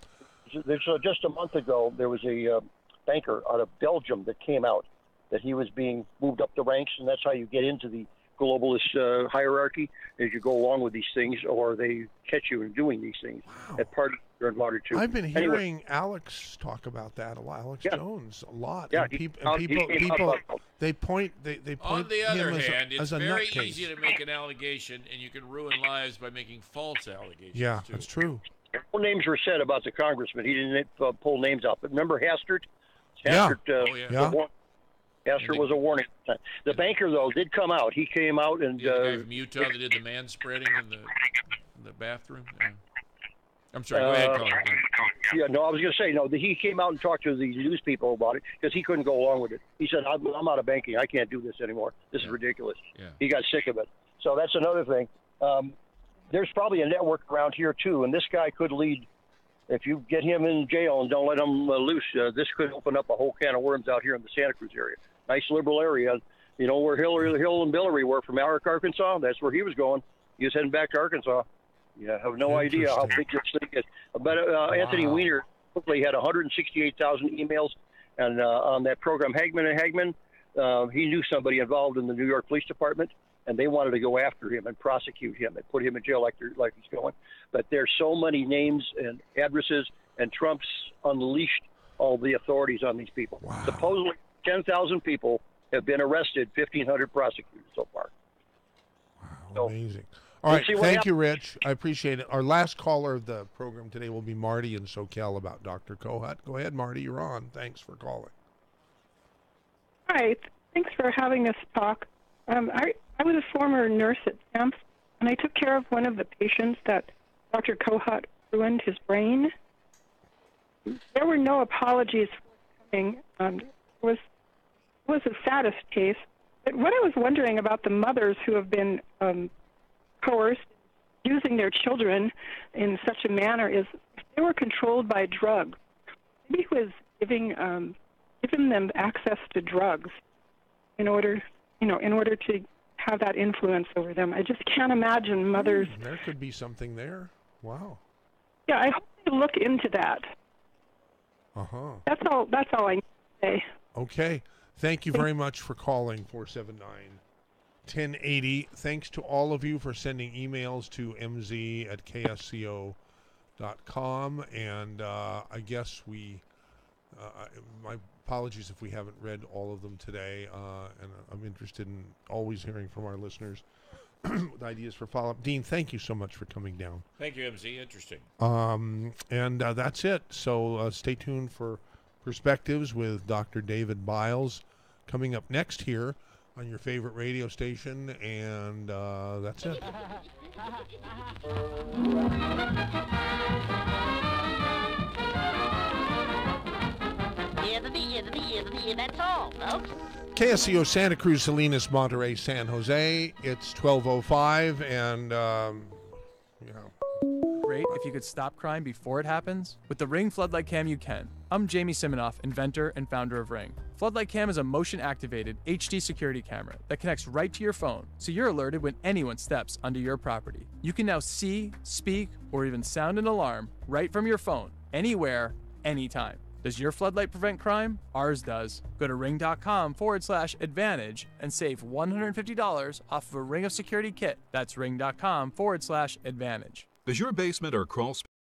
So just a month ago, there was a banker out of Belgium that came out that he was being moved up the ranks, and that's how you get into the globalist hierarchy, as you go along with these things, or they catch you in doing these things at parties or in water too. I've been hearing Alex talk about that a lot. Alex Jones a lot. Yeah, and people they point On the him other as hand, as it's a very nutcase. easy to make an allegation, and you can ruin lives by making false allegations. Yeah, too. that's true. No names were said about the congressman. He didn't pull names out. But remember Hastert? Hastert was a warning. The banker, though, did come out. He came out and... The guy from Utah that did the man spreading in the bathroom? Yeah. I'm sorry, go ahead, Colin. Yeah, no, I was going to say, no, he came out and talked to the news people about it because he couldn't go along with it. He said, I'm out of banking. I can't do this anymore. This is ridiculous. Yeah. He got sick of it. So that's another thing. There's probably a network around here, too, and this guy could lead... If you get him in jail and don't let him loose, this could open up a whole can of worms out here in the Santa Cruz area. Nice liberal area. You know where Hill and Billary were from Arkansas? That's where he was going. He was heading back to Arkansas. You have no idea how big this thing is. But Anthony Weiner quickly had 168,000 emails, and on that program, Hagman and Hagman, he knew somebody involved in the New York Police Department, and they wanted to go after him and prosecute him and put him in jail like he's going. But there's so many names and addresses, and Trump's unleashed all the authorities on these people. Wow. Supposedly 10,000 people have been arrested, 1,500 prosecuted so far. Wow, amazing. All right, thank you, Rich. I appreciate it. Our last caller of the program today will be Marty in SoCal about Dr. Kohut. Go ahead, Marty. You're on. Thanks for calling. Hi. Thanks for having us talk. I was a former nurse at SAMS, and I took care of one of the patients that Dr. Kohut ruined his brain. There were no apologies forthcoming. It was the saddest case. But what I was wondering about the mothers who have been coerced using their children in such a manner is if they were controlled by drugs. Maybe he was giving them access to drugs in order to have that influence over them. I just can't imagine mothers. There could be something there. Wow. Yeah, I hope they look into that. Uh-huh. That's all I need to say. Okay. Thank you very much for calling 479-1080. Thanks to all of you for sending emails to mz@ksco.com. And I guess my apologies if we haven't read all of them today, and I'm interested in always hearing from our listeners with ideas for follow-up. Dean, thank you so much for coming down. Thank you, MZ. Interesting. And that's it. So stay tuned for Perspectives with Dr. David Biles coming up next here on your favorite radio station, and that's it. That's all, folks. KSCO Santa Cruz, Salinas, Monterey, San Jose. It's 12:05, and Great if you could stop crime before it happens. With the Ring Floodlight Cam, you can. I'm Jamie Siminoff, inventor and founder of Ring. Floodlight Cam is a motion-activated HD security camera that connects right to your phone, so you're alerted when anyone steps onto your property. You can now see, speak, or even sound an alarm right from your phone, anywhere, anytime. Does your floodlight prevent crime? Ours does. Go to ring.com/advantage and save $150 off of a Ring of Security kit. That's ring.com/advantage. Does your basement or crawl space